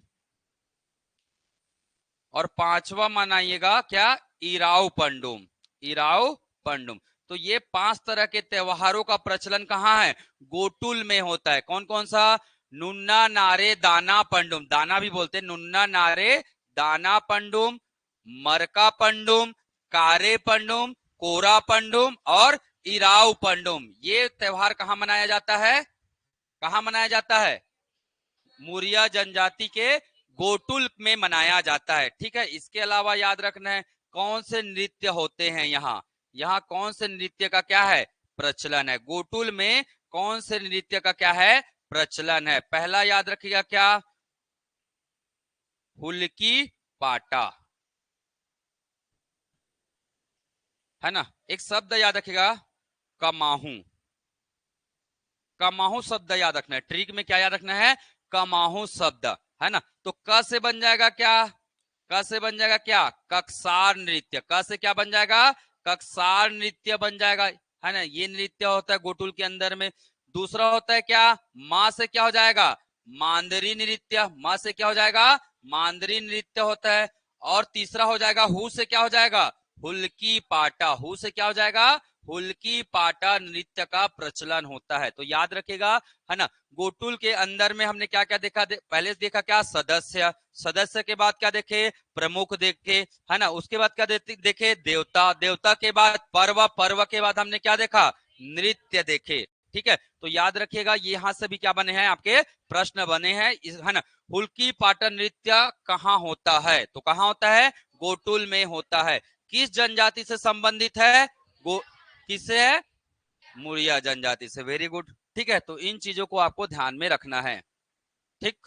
और पांचवा मनाइएगा क्या, इराव पंडुम, इराव पंडुम। तो ये 5 तरह के त्योहारों का प्रचलन कहाँ है, गोटुल में होता है। कौन कौन सा, नुन्ना नारे दाना पंडुम, दाना भी बोलते हैं, नुन्ना नारे दाना पंडुम, मरका पंडुम, कारे पंडुम, कोरा पंडुम और इराव पंडुम। ये त्योहार कहाँ मनाया जाता है, कहाँ मनाया जाता है, मुरिया जनजाति के गोटुल में मनाया जाता है, ठीक है। इसके अलावा याद रखना है कौन से नृत्य होते हैं यहाँ, यहाँ कौन से नृत्य का क्या है, प्रचलन है। गोटुल में कौन से नृत्य का क्या है, प्रचलन है। पहला याद रखिएगा क्या, हुलकी पाटा, है ना। एक शब्द याद रखिएगा, कमाहू, कमाहू शब्द याद रखना है। ट्रिक में क्या याद रखना है, कमाहू शब्द, है ना। तो क से बन जाएगा क्या, क से बन जाएगा क्या, कक्सार नृत्य, क से क्या बन जाएगा, कक्सार नृत्य बन जाएगा, है ना। ये नृत्य होता है गोटुल के अंदर में। दूसरा होता है क्या, माँ से क्या हो जाएगा, मांदरी नृत्य, माँ से क्या हो जाएगा, मांदरी नृत्य होता है। और तीसरा हो जाएगा हु से क्या हो जाएगा, हुलकी पाटा, हु से क्या हो जाएगा, हुलकी पाटा नृत्य का प्रचलन होता है। तो याद रखिएगा, है ना। गोटुल के अंदर में हमने क्या क्या देखा, पहले देखा क्या, सदस्य, सदस्य के बाद क्या देखे, प्रमुख देखे, है ना। उसके बाद क्या देखे, देवता, देवता के बाद पर्व, पर्व के बाद हमने क्या देखा, नृत्य देखे, ठीक है। तो याद रखिएगा ये यहाँ से भी क्या बने हैं, आपके प्रश्न बने हैं, है ना। हुलकी पाटा नृत्य कहाँ होता है, तो कहाँ होता है, गोटुल में होता है। किस जनजाति से संबंधित है, किससे है, मुरिया जनजाति से। वेरी गुड, ठीक है। तो इन चीजों को आपको ध्यान में रखना है, ठीक।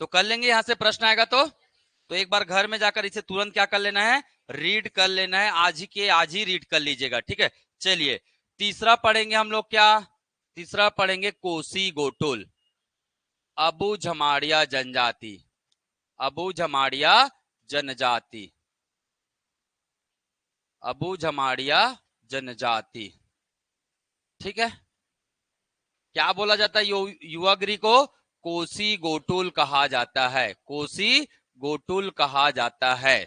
तो कर लेंगे, यहां से प्रश्न आएगा तो एक बार घर में जाकर इसे तुरंत क्या कर लेना है, रीड कर लेना है, आज ही के आज ही रीड कर लीजिएगा, ठीक है। चलिए तीसरा पढ़ेंगे हम लोग क्या, तीसरा पढ़ेंगे कोसी गोटुल, अबू झमाड़िया जनजाति, अबू झमाड़िया जनजाति, अबू झमाड़िया जनजाति, ठीक है। क्या बोला जाता है, युवागिरी को कोसी गोटुल कहा जाता है, कोसी गोटुल कहा जाता है,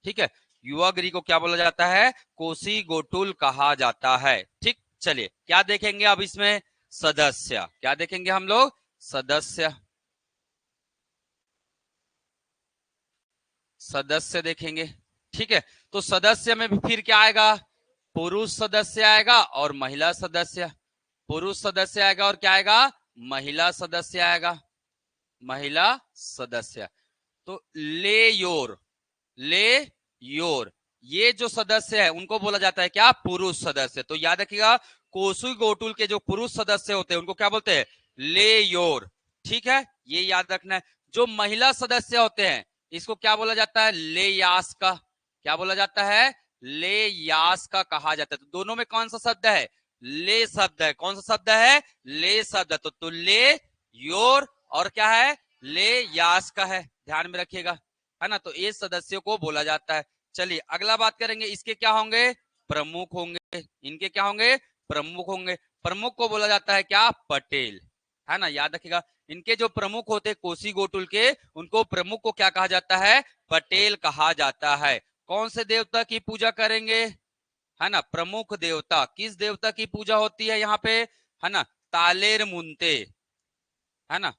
ठीक है। युवागिरी को क्या बोला जाता है, कोसी गोटुल कहा जाता है, ठीक। चलिए क्या देखेंगे अब इसमें, सदस्य, क्या देखेंगे हम लोग, सदस्य, सदस्य देखेंगे, ठीक है। तो सदस्य में भी फिर क्या आएगा, पुरुष सदस्य आएगा और महिला सदस्य, पुरुष सदस्य आएगा और क्या आएगा, महिला सदस्य आएगा, महिला सदस्य। तो ले योर, ले योर, ये जो सदस्य है उनको बोला जाता है क्या, पुरुष सदस्य। तो याद रखिएगा कोसु गोटुल के जो पुरुष सदस्य होते हैं उनको क्या बोलते हैं, ले योर, ठीक है, ये याद रखना है। जो महिला सदस्य होते हैं इसको क्या बोला जाता है, ले यास का, क्या बोला जाता है, ले यास का कहा जाता है। तो दोनों में कौन सा शब्द है, ले शब्द है, कौन सा शब्द है, ले शब्द। तो ले योर और क्या है, ले यास का है, ध्यान में रखिएगा, है ना। तो ये सदस्यों को बोला जाता है। चलिए अगला बात करेंगे, इसके क्या होंगे, प्रमुख होंगे, इनके क्या होंगे, प्रमुख होंगे। प्रमुख को बोला जाता है क्या, पटेल, है ना, याद रखिएगा। इनके जो प्रमुख होते हैं कोसी गोटुल के, उनको प्रमुख को क्या कहा जाता है, पटेल कहा जाता है। कौन से देवता की पूजा करेंगे, है ना, प्रमुख देवता, किस देवता की पूजा होती है यहाँ पे, है ना, तालेर मुंते, है ना,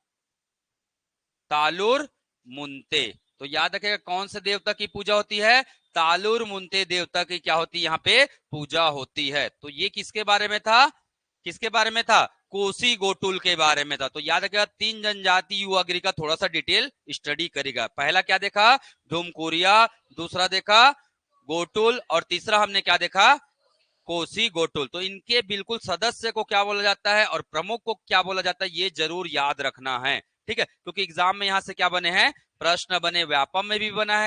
तालुर मुंते। तो याद रखिएगा कौन से देवता की पूजा होती है, तालुर मुंते देवता की क्या होती है, यहाँ पे पूजा होती है। तो ये किसके बारे में था, किसके बारे में था, कोसी गोटुल के बारे में था। तो याद रखिएगा 3 जनजाति युवागिरी का थोड़ा सा डिटेल स्टडी करेगा। पहला क्या देखा, धूमकुरिया, दूसरा देखा गोटुल, और तीसरा हमने क्या देखा, कोसी गोटुल। तो इनके बिल्कुल सदस्य को क्या बोला जाता है और प्रमुख को क्या बोला जाता है, ये जरूर याद रखना है, ठीक है, क्योंकि एग्जाम में यहां से क्या बने हैं, प्रश्न बने, व्यापम में भी बना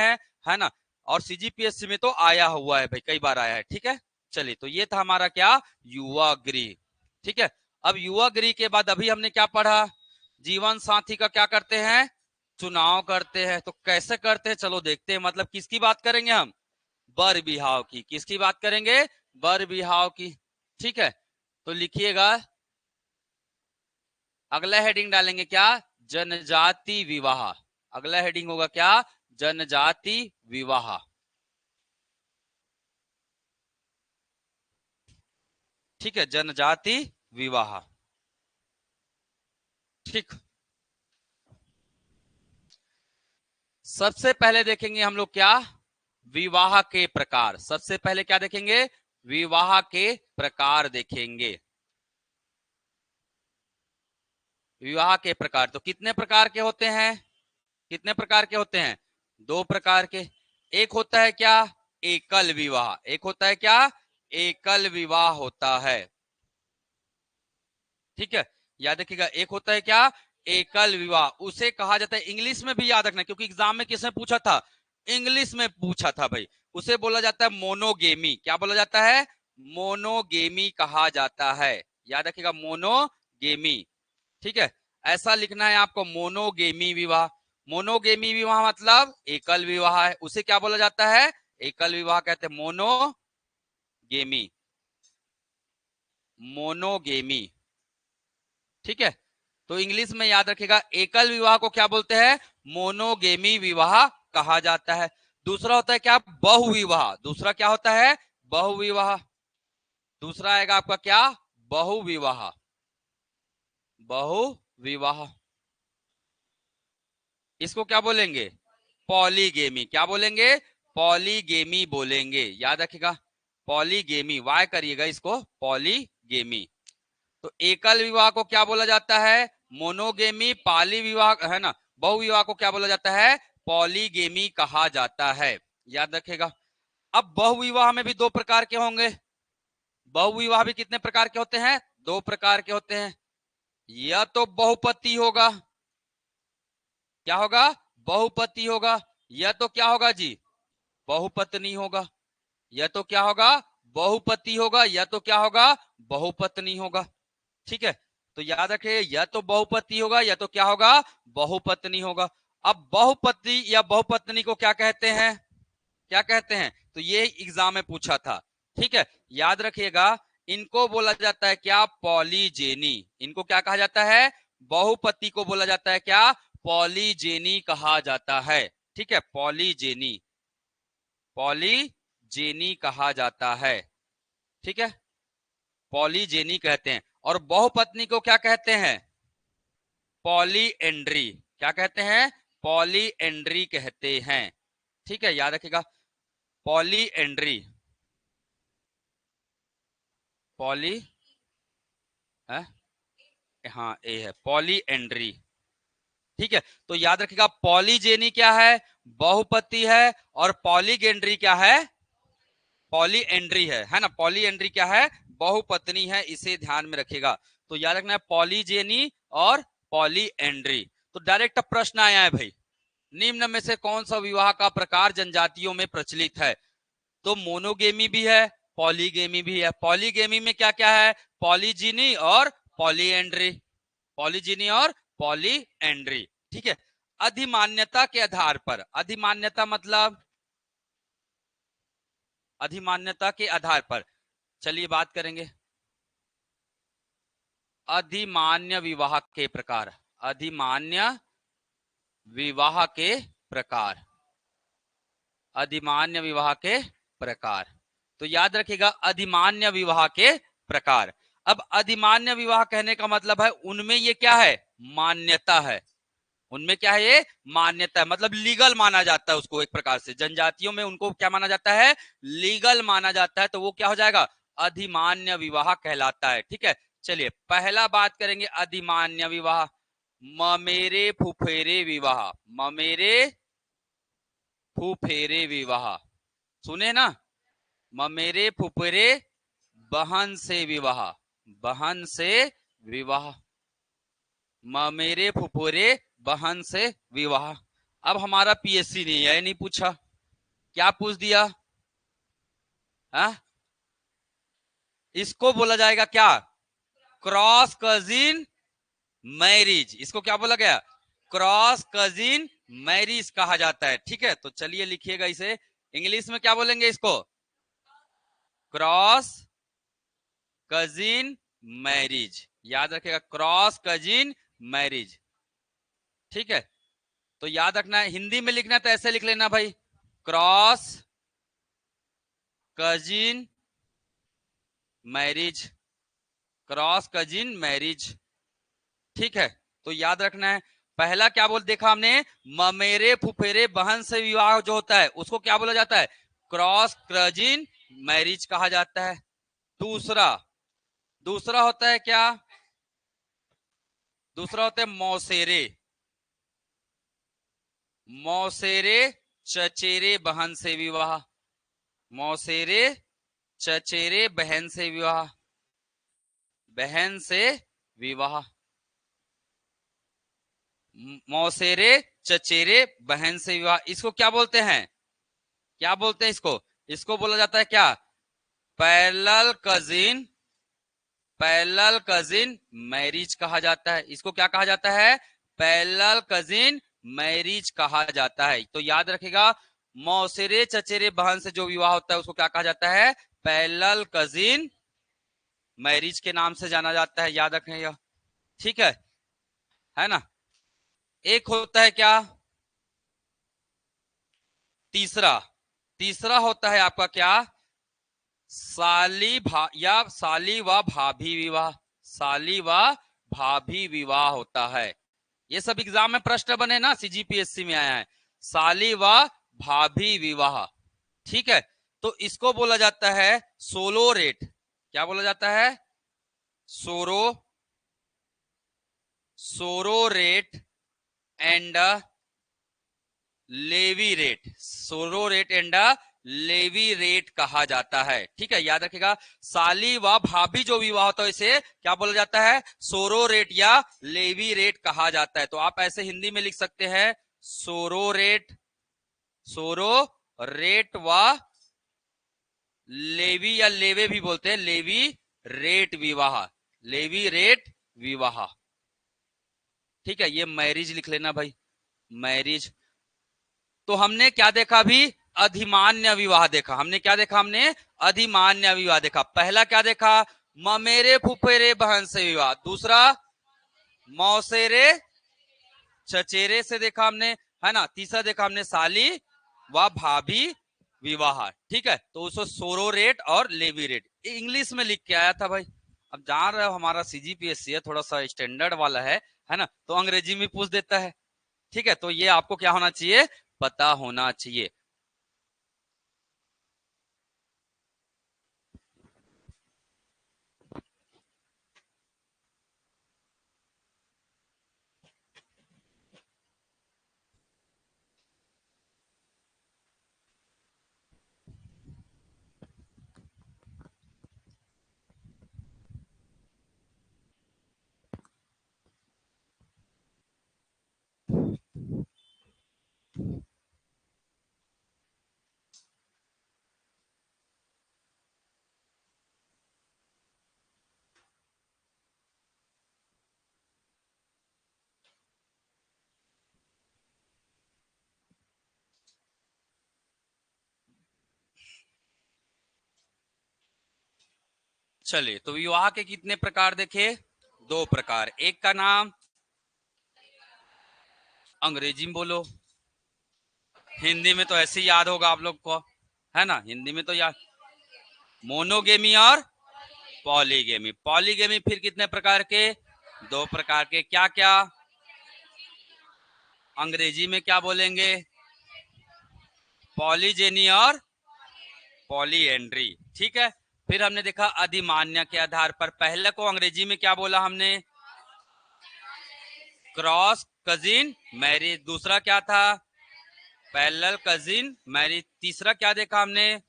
है ना, और सीजीपीएससी में तो आया हुआ है भाई, कई बार आया है, ठीक है। चलिए, तो ये था हमारा क्या, युवागिरी, ठीक है। अब युवागिरी के बाद अभी हमने क्या पढ़ा, जीवन साथी का क्या करते हैं, चुनाव करते हैं। तो कैसे करते हैं, चलो देखते हैं। मतलब किसकी बात करेंगे हम, बर बिहाव की। किसकी बात करेंगे, बर बिहाव की, ठीक है। तो लिखिएगा, अगला हेडिंग डालेंगे क्या, जनजाति विवाह। अगला हेडिंग होगा क्या, जनजाति विवाह, ठीक है, जनजाति विवाह, ठीक। सबसे पहले देखेंगे हम लोग क्या, विवाह के प्रकार। सबसे पहले क्या देखेंगे, विवाह के प्रकार देखेंगे। विवाह के प्रकार, तो कितने प्रकार के होते हैं, कितने प्रकार के होते हैं, 2 प्रकार के। एक होता है क्या, एकल विवाह। एक होता है क्या, एकल विवाह होता है, ठीक है। याद रखिएगा, एक होता है क्या, एकल विवाह, उसे कहा जाता है, इंग्लिश में भी याद रखना, क्योंकि एग्जाम में किसने पूछा था, इंग्लिश में पूछा था भाई। उसे बोला जाता है मोनोगेमी। क्या बोला जाता है, मोनोगेमी कहा जाता है। याद रखिएगा, मोनोगेमी, ठीक है। ऐसा लिखना है आपको, मोनोगेमी विवाह। मोनोगेमी विवाह मतलब एकल विवाह है, उसे क्या बोला जाता है, एकल विवाह कहते हैं, मोनोगेमी, मोनोगेमी, ठीक है। तो इंग्लिश में याद रखिएगा, एकल विवाह को क्या बोलते हैं, मोनोगेमी विवाह कहा जाता है। दूसरा होता है क्या, बहुविवाह। दूसरा क्या होता है, बहुविवाह। दूसरा आएगा आपका क्या, बहुविवाह, बहुविवाह। इसको क्या बोलेंगे, पॉलीगेमी। क्या बोलेंगे, पॉलीगेमी बोलेंगे। याद रखिएगा, पॉलीगेमी, वाय करिएगा इसको, पॉलीगेमी। तो एकल विवाह को क्या बोला जाता है, मोनोगेमी। पाली विवाह है ना, बहुविवाह को क्या बोला जाता है, पॉलीगेमी कहा जाता है। याद रखेगा। अब बहुविवाह में भी 2 प्रकार के होंगे। बहुविवाह भी कितने प्रकार के होते हैं, 2 प्रकार के होते हैं। या तो बहुपति होगा, क्या होगा, बहुपति होगा, या तो क्या होगा जी, बहुपत्नी होगा। या तो क्या होगा, बहुपति होगा, या तो क्या होगा, बहुपत्नी होगा, ठीक है। तो याद रखिए, या तो बहुपति होगा, या तो क्या होगा, बहुपत्नी होगा। अब बहुपति या बहुपत्नी को क्या कहते हैं, क्या कहते हैं, तो ये एग्जाम में पूछा था, ठीक है। याद रखिएगा, इनको बोला जाता है क्या, पॉलीजेनी। इनको क्या कहा जाता है, बहुपति को बोला जाता है क्या, पॉलीजेनी कहा जाता है, ठीक है, पॉलीजेनी, पॉलीजेनी कहा जाता है, ठीक है, पॉलीजेनी कहते हैं। और बहुपत्नी को क्या कहते हैं, पॉलीएंड्री। क्या कहते हैं, पॉलीएंड्री कहते हैं, ठीक है। याद रखिएगा, पॉलीएंड्री, पॉली है, हाँ ए है, पॉलीएंड्री, ठीक है। तो याद रखिएगा, पॉलीजेनी क्या है, बहुपति है, और पॉलीगेंड्री क्या है, पॉलीएंड्री है ना। पॉलीएंड्री क्या है, बहुपत्नी है, इसे ध्यान में रखिएगा। तो याद रखना है, पॉलीजेनी और पॉलीएंड्री। तो डायरेक्ट प्रश्न आया है भाई, निम्न में से कौन सा विवाह का प्रकार जनजातियों में प्रचलित है। तो मोनोगेमी भी है, पॉलीगेमी भी है। पॉलीगेमी में क्या क्या है, पॉलीजिनी और पॉलीएंड्री, पॉलीजिनी और पॉलीएंड्री, ठीक है। अधिमान्यता के आधार पर, अधिमान्यता मतलब, अधिमान्यता के आधार पर, चलिए बात करेंगे अधिमान्य विवाह के प्रकार। अधिमान्य विवाह के प्रकार, अधिमान्य विवाह के प्रकार। तो याद रखिएगा, अधिमान्य विवाह के प्रकार। अब अधिमान्य विवाह कहने का मतलब है, उनमें ये क्या है, मान्यता है, उनमें क्या है, ये मान्यता है, मतलब लीगल माना जाता है उसको। एक प्रकार से जनजातियों में उनको क्या माना जाता है, लीगल माना जाता है। तो वो क्या हो जाएगा, अधिमान्य विवाह कहलाता है। ठीक है, चलिए पहला बात करेंगे अधिमान्य विवाह। ममेरे फुफेरे विवाह, ममेरे फुफेरे विवाह, सुने ना, ममेरे फुफेरे बहन से विवाह, बहन से विवाह, ममेरे फुफेरे बहन से विवाह। अब हमारा पीएससी ने यह नहीं पूछा, क्या पूछ दिया, हा? इसको बोला जाएगा क्या, क्रॉस कजिन मैरिज। इसको क्या बोला गया, क्रॉस कजिन मैरिज कहा जाता है। ठीक है, तो चलिए लिखिएगा इसे, इंग्लिश में क्या बोलेंगे इसको, क्रॉस कजिन मैरिज, याद रखिएगा, क्रॉस कजिन मैरिज। ठीक है, तो याद रखना है, हिंदी में लिखना है तो ऐसे लिख लेना भाई, cross cousin marriage, cross cousin marriage. ठीक है, तो याद रखना है, पहला क्या बोल देखा हमने, ममेरे फुफेरे बहन से विवाह जो होता है उसको क्या बोला जाता है, क्रॉस कजिन मैरिज कहा जाता है। दूसरा, दूसरा होता है क्या, दूसरा होता है मौसेरे, मौसेरे चचेरे बहन से विवाह, मौसेरे चचेरे बहन से विवाह, बहन से विवाह, मौसेरे चचेरे बहन से विवाह, इसको क्या बोलते हैं, क्या बोलते हैं इसको, इसको बोला जाता है क्या, parallel cousin, parallel cousin marriage कहा जाता है। इसको क्या कहा जाता है, पैरेलल कजिन मैरिज कहा जाता है। तो याद रखेगा, मौसेरे चचेरे बहन से जो विवाह होता है उसको क्या कहा जाता है, पैरेलल कजिन मैरिज के नाम से जाना जाता है, याद रखेगा। ठीक है ना। एक होता है क्या, तीसरा, तीसरा होता है आपका क्या, साली या साली व भाभी विवाह, साली व भाभी विवाह होता है। ये सब एग्जाम में प्रश्न बने ना, सीजीपीएससी में आया है, साली व भाभी विवाह। ठीक है, तो इसको बोला जाता है सोलो रेट, क्या बोला जाता है, सोरो, सोरो रेट एंड लेवी रेट, सोरो रेट एंड लेवी रेट कहा जाता है। ठीक है, याद रखिएगा, साली व भाभी जो विवाह होता है इसे क्या बोला जाता है, सोरो रेट या लेवी रेट कहा जाता है। तो आप ऐसे हिंदी में लिख सकते हैं, सोरो रेट, सोरो रेट व लेवी या लेवे भी बोलते हैं, लेवी रेट विवाह, लेवी रेट विवाह। ठीक है, ये मैरिज लिख लेना भाई, मैरिज। तो हमने क्या देखा अभी, अधिमान्य विवाह देखा, हमने क्या देखा, हमने अधिमान्य विवाह देखा। पहला क्या देखा, ममेरे फुफेरे बहन से विवाह, दूसरा मौसेरे चचेरे से देखा हमने, है ना, तीसरा देखा हमने साली व भाभी विवाह। ठीक है, तो उसको सोरो रेट और लेवी रेट इंग्लिश में लिख के आया था भाई। अब जान रहे हो हमारा सीजीपीएससी है, थोड़ा सा स्टैंडर्ड वाला है ना, तो अंग्रेजी में पूछ देता है। ठीक है, तो ये आपको क्या होना चाहिए, पता होना चाहिए। चलिए, तो विवाह के कितने प्रकार देखे, दो प्रकार, एक का नाम, अंग्रेजी में बोलो, हिंदी में तो ऐसे ही याद होगा आप लोग को, है ना, हिंदी में तो याद, मोनोगेमी और पॉलीगेमी। पॉलीगेमी फिर कितने प्रकार के, दो प्रकार के, क्या क्या, अंग्रेजी में क्या बोलेंगे? पॉलीजेनी और पॉलीएंड्री। ठीक है, फिर हमने देखा अधिमान्य के आधार पर, पहले को अंग्रेजी में क्या बोला हमने? Cross cousin marriage. दूसरा क्या था? Parallel cousin marriage. तीसरा क्या देखा हमने?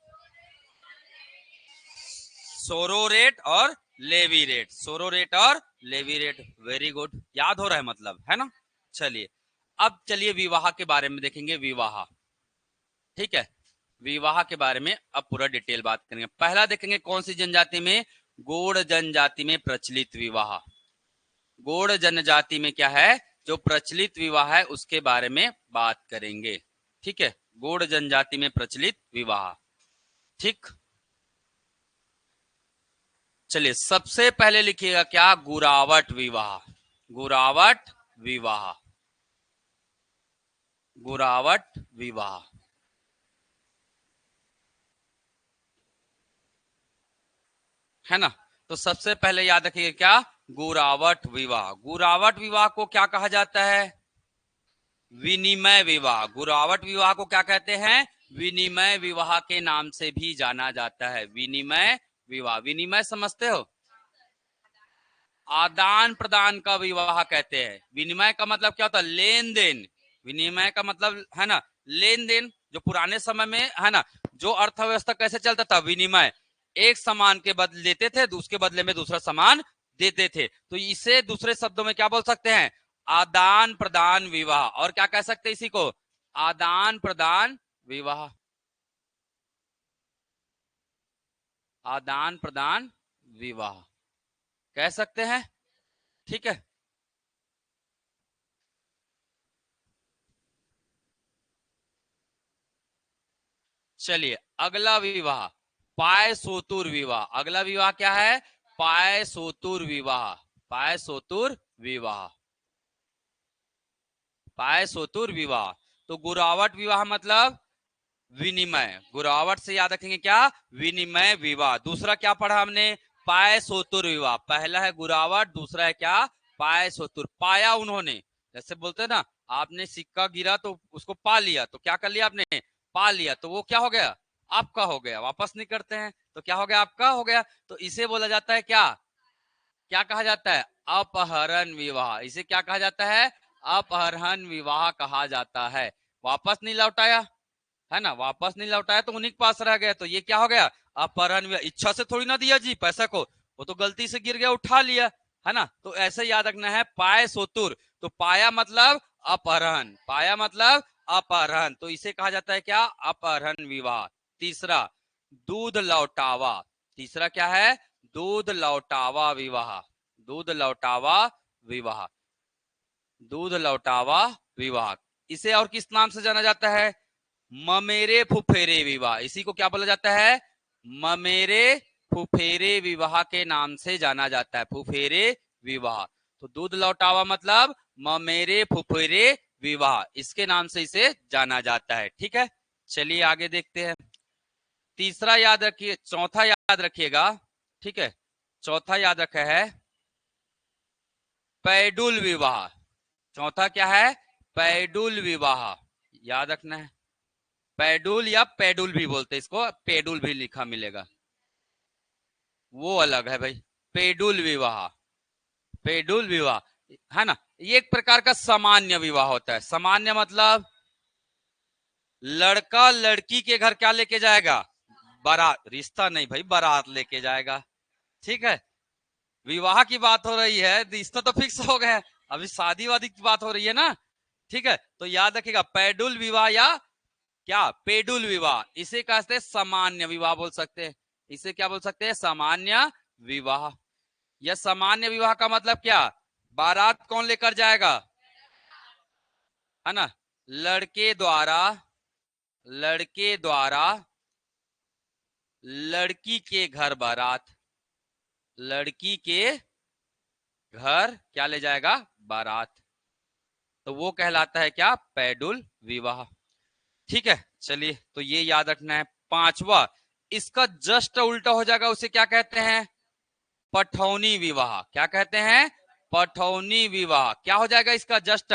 सोरोरेट और लेवीरेट। सोरोरेट और लेवीरेट। वेरी गुड, याद हो रहा है मतलब, है ना? चलिए अब चलिए विवाह के बारे में देखेंगे। विवाह, ठीक है, विवाह के बारे में अब पूरा डिटेल बात करेंगे। पहला देखेंगे कौन सी जनजाति में? गौड़ जनजाति में प्रचलित विवाह। गौड़ जनजाति में क्या है जो प्रचलित विवाह है उसके बारे में बात करेंगे। ठीक है, गौड़ जनजाति में प्रचलित विवाह। ठीक, चलिए सबसे पहले लिखिएगा क्या? गुरावट विवाह। गुरावट विवाह। गुरावट विवाह, है ना? तो सबसे पहले याद रखिएगा क्या? गुरावट विवाह। गुरावट विवाह को क्या कहा जाता है? विनिमय विवाह। गुरावट विवाह को क्या कहते हैं? विनिमय विवाह के नाम से भी जाना जाता है। विनिमय विवाह। विनिमय समझते हो? आदान प्रदान का विवाह कहते हैं। विनिमय का मतलब क्या होता है? लेन देन। विनिमय का मतलब है ना लेन देन। जो पुराने समय में है ना, जो अर्थव्यवस्था कैसे चलता था? विनिमय। एक सामान के बदले देते थे, उसके बदले में दूसरा सामान देते थे। तो इसे दूसरे शब्दों में क्या बोल सकते हैं? आदान प्रदान विवाह। और क्या कह सकते हैं इसी को? आदान प्रदान विवाह। आदान प्रदान विवाह कह सकते हैं। ठीक है, चलिए अगला विवाह पाय सोतुर विवाह। अगला विवाह क्या है? पाय सोतुर विवाह। पाय सोतुर विवाह। पाय सोतुर विवाह। तो गुरावट विवाह मतलब विनिमय। गुरावट से याद रखेंगे क्या? विनिमय विवाह। दूसरा क्या पढ़ा हमने? पाय सोतुर विवाह। पहला है गुरावट, दूसरा है क्या? पाय सोतुर। पाया उन्होंने, जैसे बोलते हैं ना, आपने सिक्का गिरा तो उसको पा लिया, तो क्या कर लिया आपने? पा लिया, तो वो क्या हो गया? आपका हो गया। वापस नहीं करते हैं तो क्या हो गया? आपका हो गया। तो इसे बोला जाता है क्या? क्या कहा जाता है? अपहरण विवाह। इसे क्या कहा जाता है? अपहरण विवाह कहा जाता है। वापस नहीं लौटाया, है ना, वापस नहीं लौटाया तो उन्हीं के पास रह गया, तो ये क्या हो गया? अपहरण विवाह। इच्छा से थोड़ी ना दिया जी पैसा को, वो तो गलती से गिर गया, उठा लिया, है ना? तो ऐसे याद रखना है। पाय सोतुर, तो पाया मतलब अपहरण। पाया मतलब अपहरण, तो इसे कहा जाता है क्या? अपहरण विवाह। तीसरा दूध लौटावा। तीसरा क्या है? दूध लौटावा विवाह। दूध लौटावा विवाह। दूध लौटावा विवाह। इसे और किस नाम से जाना जाता है? ममेरे फुफेरे विवाह। इसी को क्या बोला जाता है? ममेरे फुफेरे विवाह के नाम से जाना जाता है। फुफेरे विवाह। तो दूध लौटावा मतलब ममेरे फुफेरे विवाह, इसके नाम से इसे जाना जाता है। ठीक है, चलिए आगे देखते हैं। तीसरा याद रखिए, चौथा याद रखिएगा। ठीक है, चौथा याद रखा है पैडुल विवाह। चौथा क्या है? पैडुल विवाह। याद रखना है। पैडुल या पेडुल भी बोलते हैं इसको, पेडुल भी लिखा मिलेगा, वो अलग है भाई। पेडुल विवाह। पेडुल विवाह, है ना, ये एक प्रकार का सामान्य विवाह होता है। सामान्य मतलब लड़का लड़की के घर क्या लेके जाएगा? बारात। रिश्ता नहीं भाई, बारात लेके जाएगा। ठीक है, विवाह की बात हो रही है, रिश्ता तो फिक्स हो गया है, अभी शादी वादी की बात हो रही है ना। ठीक है, तो याद रखिएगा पैडुल विवाह या क्या? पेडुल विवाह। इसे कहते हैं सामान्य विवाह बोल सकते हैं। इसे क्या बोल सकते हैं? सामान्य विवाह। यह सामान्य विवाह का मतलब क्या? बारात कौन लेकर जाएगा? है ना, लड़के द्वारा, लड़के द्वारा लड़की के घर बारात। लड़की के घर क्या ले जाएगा? बारात। तो वो कहलाता है क्या? पैडुल विवाह। ठीक है, चलिए तो ये याद रखना है। पांचवा, इसका जस्ट उल्टा हो जाएगा, उसे क्या कहते हैं? पठौनी विवाह। क्या कहते हैं? पठौनी विवाह। क्या हो जाएगा इसका जस्ट?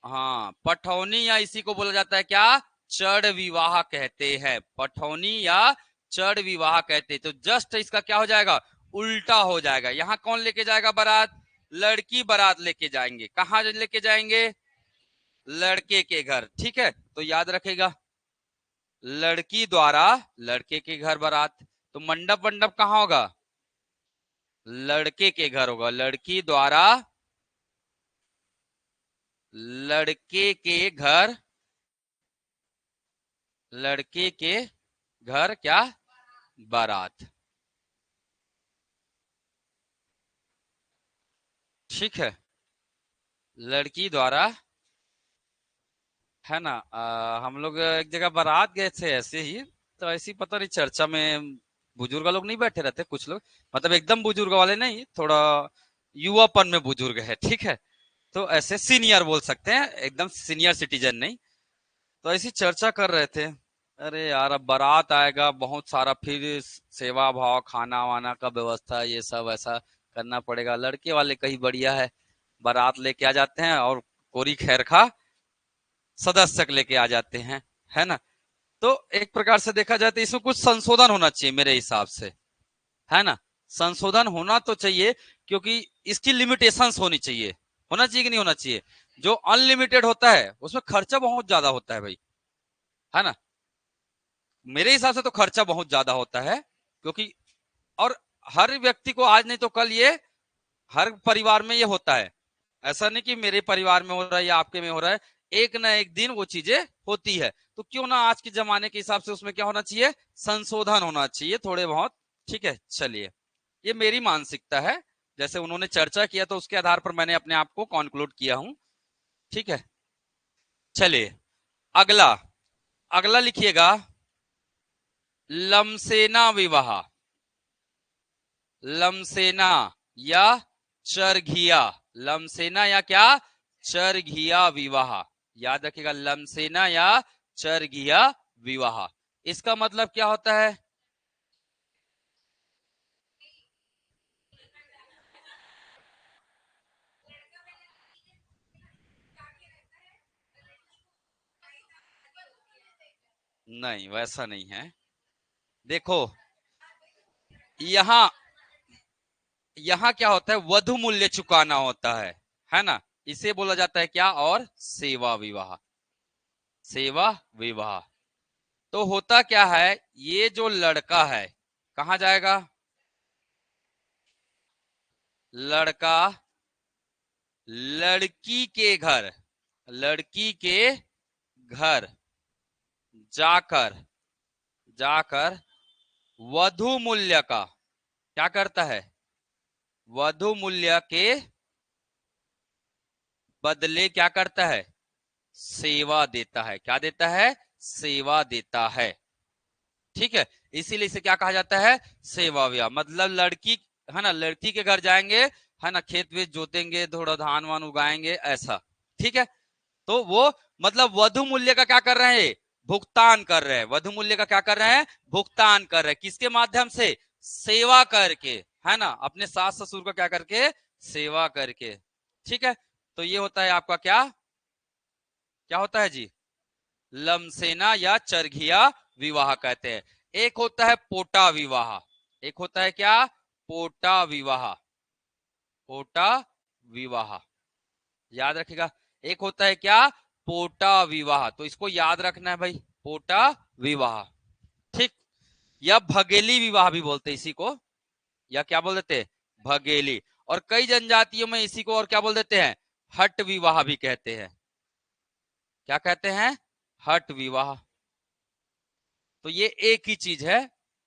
हाँ, पठौनी या इसी को बोला जाता है क्या, चढ़ विवाह कहते हैं। पठौनी या चढ़ विवाह कहते हैं। तो जस्ट इसका क्या हो जाएगा, उल्टा हो जाएगा। यहाँ कौन लेके जाएगा बारात, लड़की बारात लेके जाएंगे। कहाँ लेके जाएंगे, लड़के के घर। ठीक है, तो याद रखेगा, लड़की द्वारा लड़के के घर बारात। तो मंडप मंडप कहाँ होगा, लड़के के घर होगा। लड़की द्वारा लड़के के घर, लड़के के घर क्या, बारात। ठीक है, लड़की द्वारा, है ना। हम लोग एक जगह बारात गए थे ऐसे ही, तो ऐसी पता नहीं चर्चा में बुजुर्ग लोग नहीं बैठे रहते कुछ लोग, मतलब एकदम बुजुर्ग वाले नहीं, थोड़ा युवापन में बुजुर्ग है। ठीक है, तो ऐसे सीनियर बोल सकते हैं, एकदम सीनियर सिटीजन नहीं। तो ऐसी चर्चा कर रहे थे, अरे यार अब बारात आएगा बहुत सारा, फिर सेवा भाव खाना वाना का व्यवस्था ये सब ऐसा करना पड़ेगा। लड़के वाले कहीं बढ़िया है, बारात लेके आ जाते हैं और कोरी खैर खा सदस्य लेके आ जाते हैं, है ना। तो एक प्रकार से देखा जाए तो इसमें कुछ संशोधन होना चाहिए मेरे हिसाब से, है ना। संशोधन होना तो चाहिए, क्योंकि इसकी लिमिटेशंस होनी चाहिए। होना चाहिए कि नहीं होना चाहिए, जो अनलिमिटेड होता है उसमें खर्चा बहुत ज्यादा होता है भाई, है ना। मेरे हिसाब से तो खर्चा बहुत ज्यादा होता है, क्योंकि और हर व्यक्ति को आज नहीं तो कल ये, हर परिवार में ये होता है। ऐसा नहीं कि मेरे परिवार में हो रहा है या आपके में हो रहा है, एक ना एक दिन वो चीजें होती है। तो क्यों ना आज के जमाने के हिसाब से उसमें क्या होना चाहिए, संशोधन होना चाहिए थोड़े बहुत। ठीक है, चलिए, ये मेरी मानसिकता है, जैसे उन्होंने चर्चा किया तो उसके आधार पर मैंने अपने आप को कॉन्क्लूड किया हूं। ठीक है, चलिए अगला, अगला लिखिएगा, लमसेना विवाह। लमसेना या चरघिया, लमसेना या क्या, चरघिया विवाह। याद रखिएगा, लमसेना या चरघिया विवाह। इसका मतलब क्या होता है, नहीं वैसा नहीं है। देखो, यहाँ यहाँ क्या होता है, वधु मूल्य चुकाना होता है ना। इसे बोला जाता है क्या, और सेवा विवाह। सेवा विवाह। तो होता क्या है, ये जो लड़का है कहाँ जाएगा, लड़का लड़की के घर, लड़की के घर जाकर, जाकर वधु मूल्य का क्या करता है, वधु मूल्य के बदले क्या करता है, सेवा देता है। क्या देता है, सेवा देता है। ठीक है, इसीलिए इसे क्या कहा जाता है, सेवा विवाह। मतलब लड़की, है ना, लड़की के घर जाएंगे, है ना, खेत वेत जोतेंगे, थोड़ा धान वान उगाएंगे ऐसा। ठीक है, तो वो मतलब वधु मूल्य का क्या कर रहे हैं, भुगतान कर रहे हैं। वधु मूल्य का क्या कर रहे हैं, भुगतान कर रहे हैं। किसके माध्यम से, सेवा करके, है ना, अपने सास ससुर का क्या करके, सेवा करके। ठीक है, तो ये होता है आपका क्या, क्या होता है जी, लमसेना या चरघिया विवाह कहते हैं। एक होता है पोटा विवाह, एक होता है क्या, पोटा विवाह, पोटा विवाह। याद रखिएगा, एक होता है क्या, पोटा विवाह। तो इसको याद रखना है भाई, पोटा विवाह। ठीक, या भगेली विवाह भी बोलते हैं इसी को, या क्या बोल देते हैं, भगेली। और कई जनजातियों में इसी को और क्या बोल देते हैं, हट विवाह भी कहते हैं। क्या कहते हैं, हट विवाह। तो ये एक ही चीज है।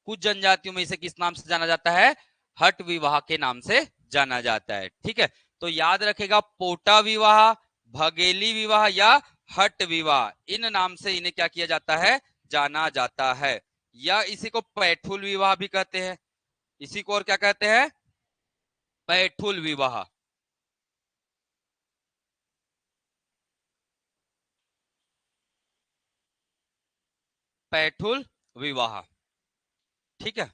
कुछ जनजातियों में इसे किस नाम से जाना जाता है, हट विवाह के नाम से जाना जाता है। ठीक है, तो याद रखेगा, पोटा विवाह, भगेली विवाह या हट विवाह, इन नाम से इन्हें क्या किया जाता है, जाना जाता है। या इसी को पैठुल विवाह भी कहते हैं। इसी को और क्या कहते हैं, पैठुल विवाह। पैठुल विवाह। ठीक है,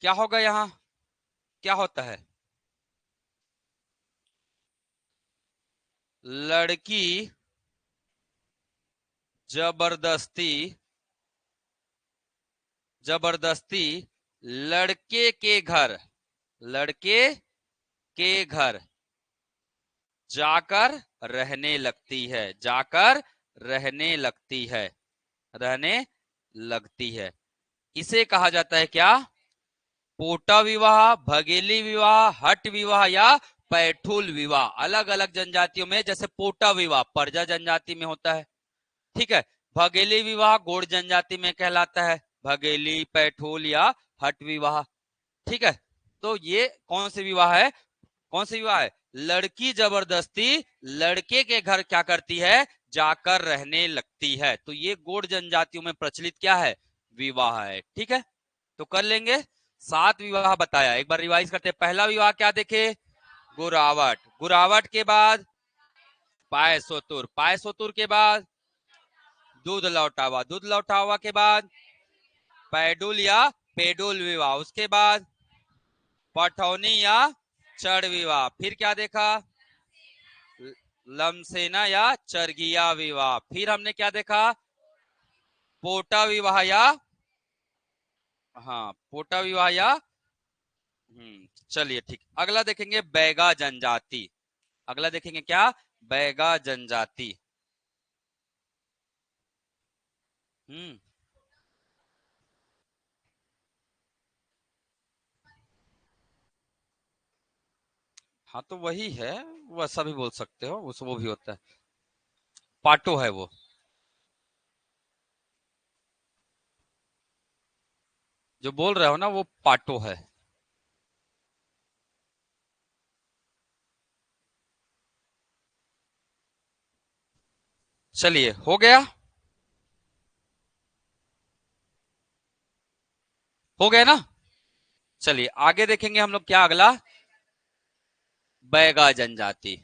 क्या होगा यहाँ, क्या होता है, लड़की जबरदस्ती जबरदस्ती लड़के के घर लड़के के घर जाकर रहने लगती है, जाकर रहने लगती है, रहने लगती है। इसे कहा जाता है क्या? पोटा विवाह, भगेली विवाह, हट विवाह या पैठुल विवाह। अलग अलग जनजातियों में, जैसे पोटा विवाह परजा जनजाति में होता है, ठीक है। भगेली विवाह गोंड जनजाति में कहलाता है, भगेली, पैठुल या हट विवाह, ठीक है। तो ये कौन से विवाह है? कौन सी विवाह है? लड़की जबरदस्ती लड़के के घर क्या करती है? जाकर रहने लगती है। तो ये गोंड जनजातियों में प्रचलित क्या है? विवाह है, ठीक है। तो कर लेंगे। 7 विवाह बताया, एक बार रिवाइज करते हैं। पहला विवाह क्या देखे? गुरावट। गुरावट के बाद पायसोतुर। पायसोतुर के बाद दूध लौटावा। दूध लौटावा के बाद पैडुल या पेडुल विवाह। उसके बाद पठौनी या चढ़ विवाह। फिर क्या देखा? लमसेना या चरगिया विवाह। फिर हमने क्या देखा? पोटा विवाह या हाँ पोटा विवाह या चलिए ठीक। अगला देखेंगे बैगा जनजाति। अगला देखेंगे क्या? बैगा जनजाति। हम्म हाँ तो वही है, वैसा भी बोल सकते हो, उस वो भी होता है। पाटो है वो। जो बोल रहे हो ना वो पाटो है। चलिए हो गया। हो गया ना। चलिए आगे देखेंगे हम लोग क्या अगला? बैगा जनजाति।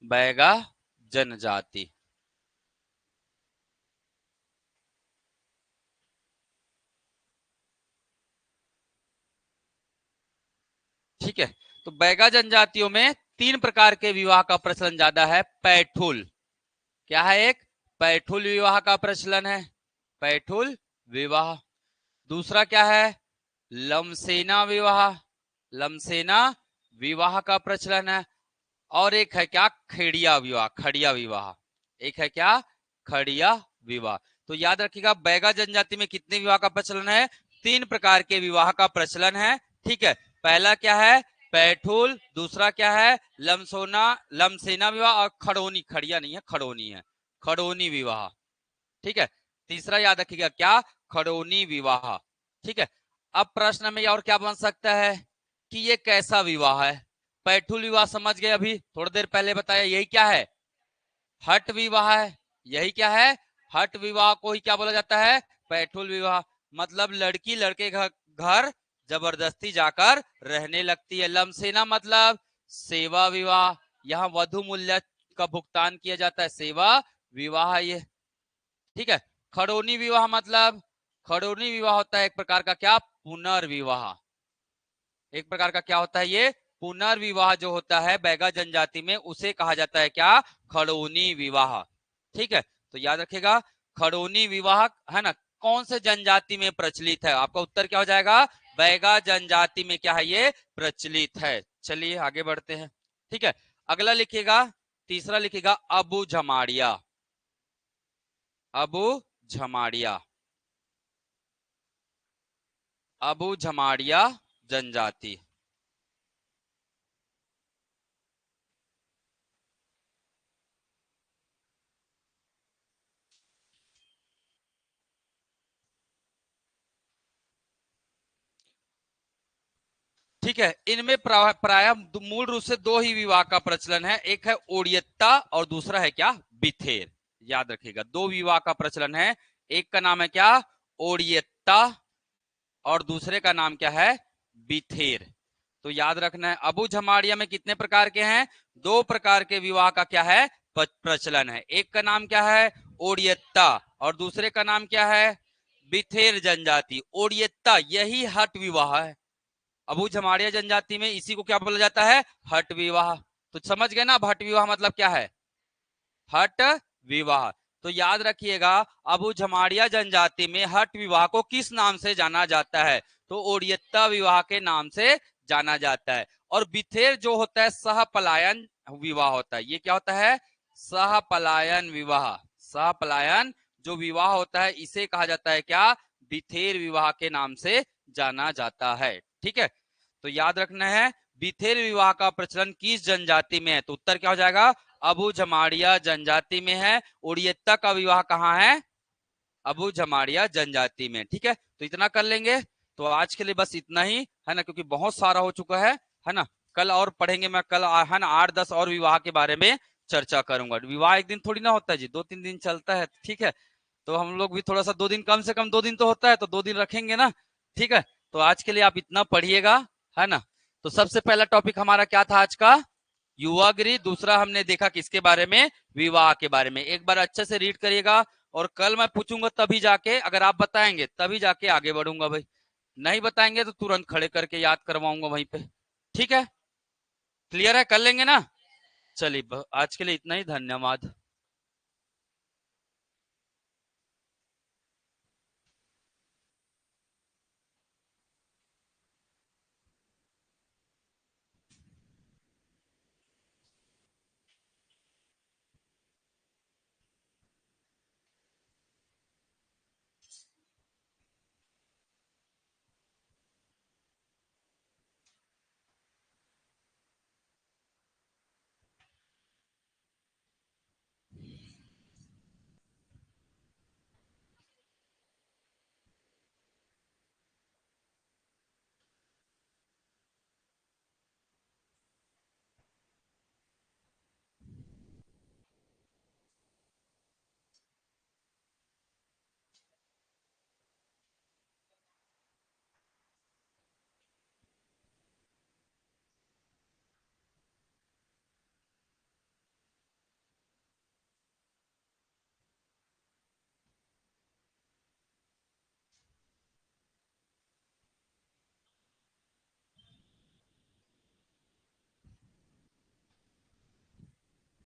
बैगा जनजाति। ठीक है। तो बैगा जनजातियों में 3 प्रकार के विवाह का प्रचलन ज्यादा है। पैठुल क्या है? एक पैठुल विवाह का प्रचलन है, पैठुल विवाह। दूसरा क्या है? लमसेना विवाह। लमसेना विवाह का प्रचलन है। और एक है क्या? खेड़िया विवाह। खड़िया विवाह। एक है क्या? खड़िया विवाह। तो याद रखिएगा बैगा जनजाति में कितने विवाह का प्रचलन है? 3 प्रकार के विवाह का प्रचलन है, ठीक है। पहला क्या है? पैठुल। दूसरा क्या है? लमसोना लमसेना विवाह। और खड़ोनी, खड़िया नहीं है, खड़ोनी है, खड़ोनी विवाह, ठीक है। तीसरा याद रखिएगा क्या? खड़ोनी विवाह, ठीक है। अब प्रश्न में और क्या बन सकता है कि ये कैसा विवाह है? पैठुल विवाह समझ गए, अभी थोड़ी देर पहले बताया, यही क्या है? हट विवाह है। यही क्या है? हट विवाह को ही क्या बोला जाता है? पैठुल विवाह। मतलब लड़की लड़के घर जबरदस्ती जाकर रहने लगती है। लमसेना मतलब सेवा विवाह, यहाँ वधु मूल्य का भुगतान किया जाता है, सेवा विवाह ये, ठीक है। खड़ोनी विवाह मतलब, खड़ोनी विवाह होता है एक प्रकार का क्या? पुनर्विवाह। एक प्रकार का क्या होता है ये? पुनर्विवाह जो होता है बैगा जनजाति में, उसे कहा जाता है क्या? खड़ोनी विवाह, ठीक है। तो याद रखेगा खड़ोनी विवाह है ना, कौन से जनजाति में प्रचलित है? आपका उत्तर क्या हो जाएगा? बैगा जनजाति में क्या है ये? प्रचलित है। चलिए आगे बढ़ते हैं, ठीक है। अगला लिखिएगा, तीसरा लिखिएगा अबू झमाड़िया। अबू झमाड़िया। अबू झमाड़िया जनजाति। ठीक है। इनमें प्राय मूल रूप से 2 ही विवाह का प्रचलन है, एक है ओडियत्ता और दूसरा है क्या? बिथेर। याद रखिएगा 2 विवाह का प्रचलन है, एक का नाम है क्या? ओडियत्ता और दूसरे का नाम क्या है? बिथेर। तो याद रखना है अबू झमाड़िया में कितने प्रकार के हैं? 2 प्रकार के विवाह का क्या है? प्रचलन है। एक का नाम क्या है? ओडियत्ता और दूसरे का नाम क्या है? बिथेर जनजाति। ओडियत्ता यही हट विवाह है। अबू झमाड़िया जनजाति में इसी को क्या बोला जाता है? हट विवाह। तो समझ गए ना, भट्ट विवाह मतलब क्या है, हट विवाह। तो याद रखिएगा, अबू झमाड़िया जनजाति में हट विवाह को किस नाम से जाना जाता है, तो ओडियत्ता विवाह के नाम से जाना जाता है। और बिथेर जो होता है सहपलायन विवाह होता है। ये क्या होता है, सहपलायन विवाह। सहपलायन जो विवाह होता है इसे कहा जाता है क्या, बिथेर विवाह के नाम से जाना जाता है। ठीक है, तो याद रखना है बिथेर विवाह का प्रचलन किस जनजाति में है, तो उत्तर क्या हो जाएगा, अबू झमाड़िया जनजाति में है। ओडियत्ता का विवाह कहाँ है, अबू झमाड़िया जनजाति में। ठीक है, तो इतना कर लेंगे। तो आज के लिए बस इतना ही है ना, क्योंकि बहुत सारा हो चुका है ना। कल और पढ़ेंगे, मैं कल है ना 8-10 और विवाह के बारे में चर्चा करूंगा। विवाह एक दिन थोड़ी ना होता है जी, 2-3 दिन चलता है। ठीक है, तो हम लोग भी थोड़ा सा 2 दिन, कम से कम 2 दिन तो होता है, तो 2 दिन रखेंगे ना। ठीक है, तो आज के लिए आप इतना पढ़िएगा, है ना। तो सबसे पहला टॉपिक हमारा क्या था आज का, युवागिरी। दूसरा हमने देखा किसके बारे में, विवाह के बारे में। एक बार अच्छे से रीड करिएगा, और कल मैं पूछूंगा तभी जाके, अगर आप बताएंगे तभी जाके आगे बढ़ूंगा भाई, नहीं बताएंगे तो तुरंत खड़े करके याद करवाऊंगा वहीं पे। ठीक है, क्लियर है, कर लेंगे ना। चलिए आज के लिए इतना ही, धन्यवाद।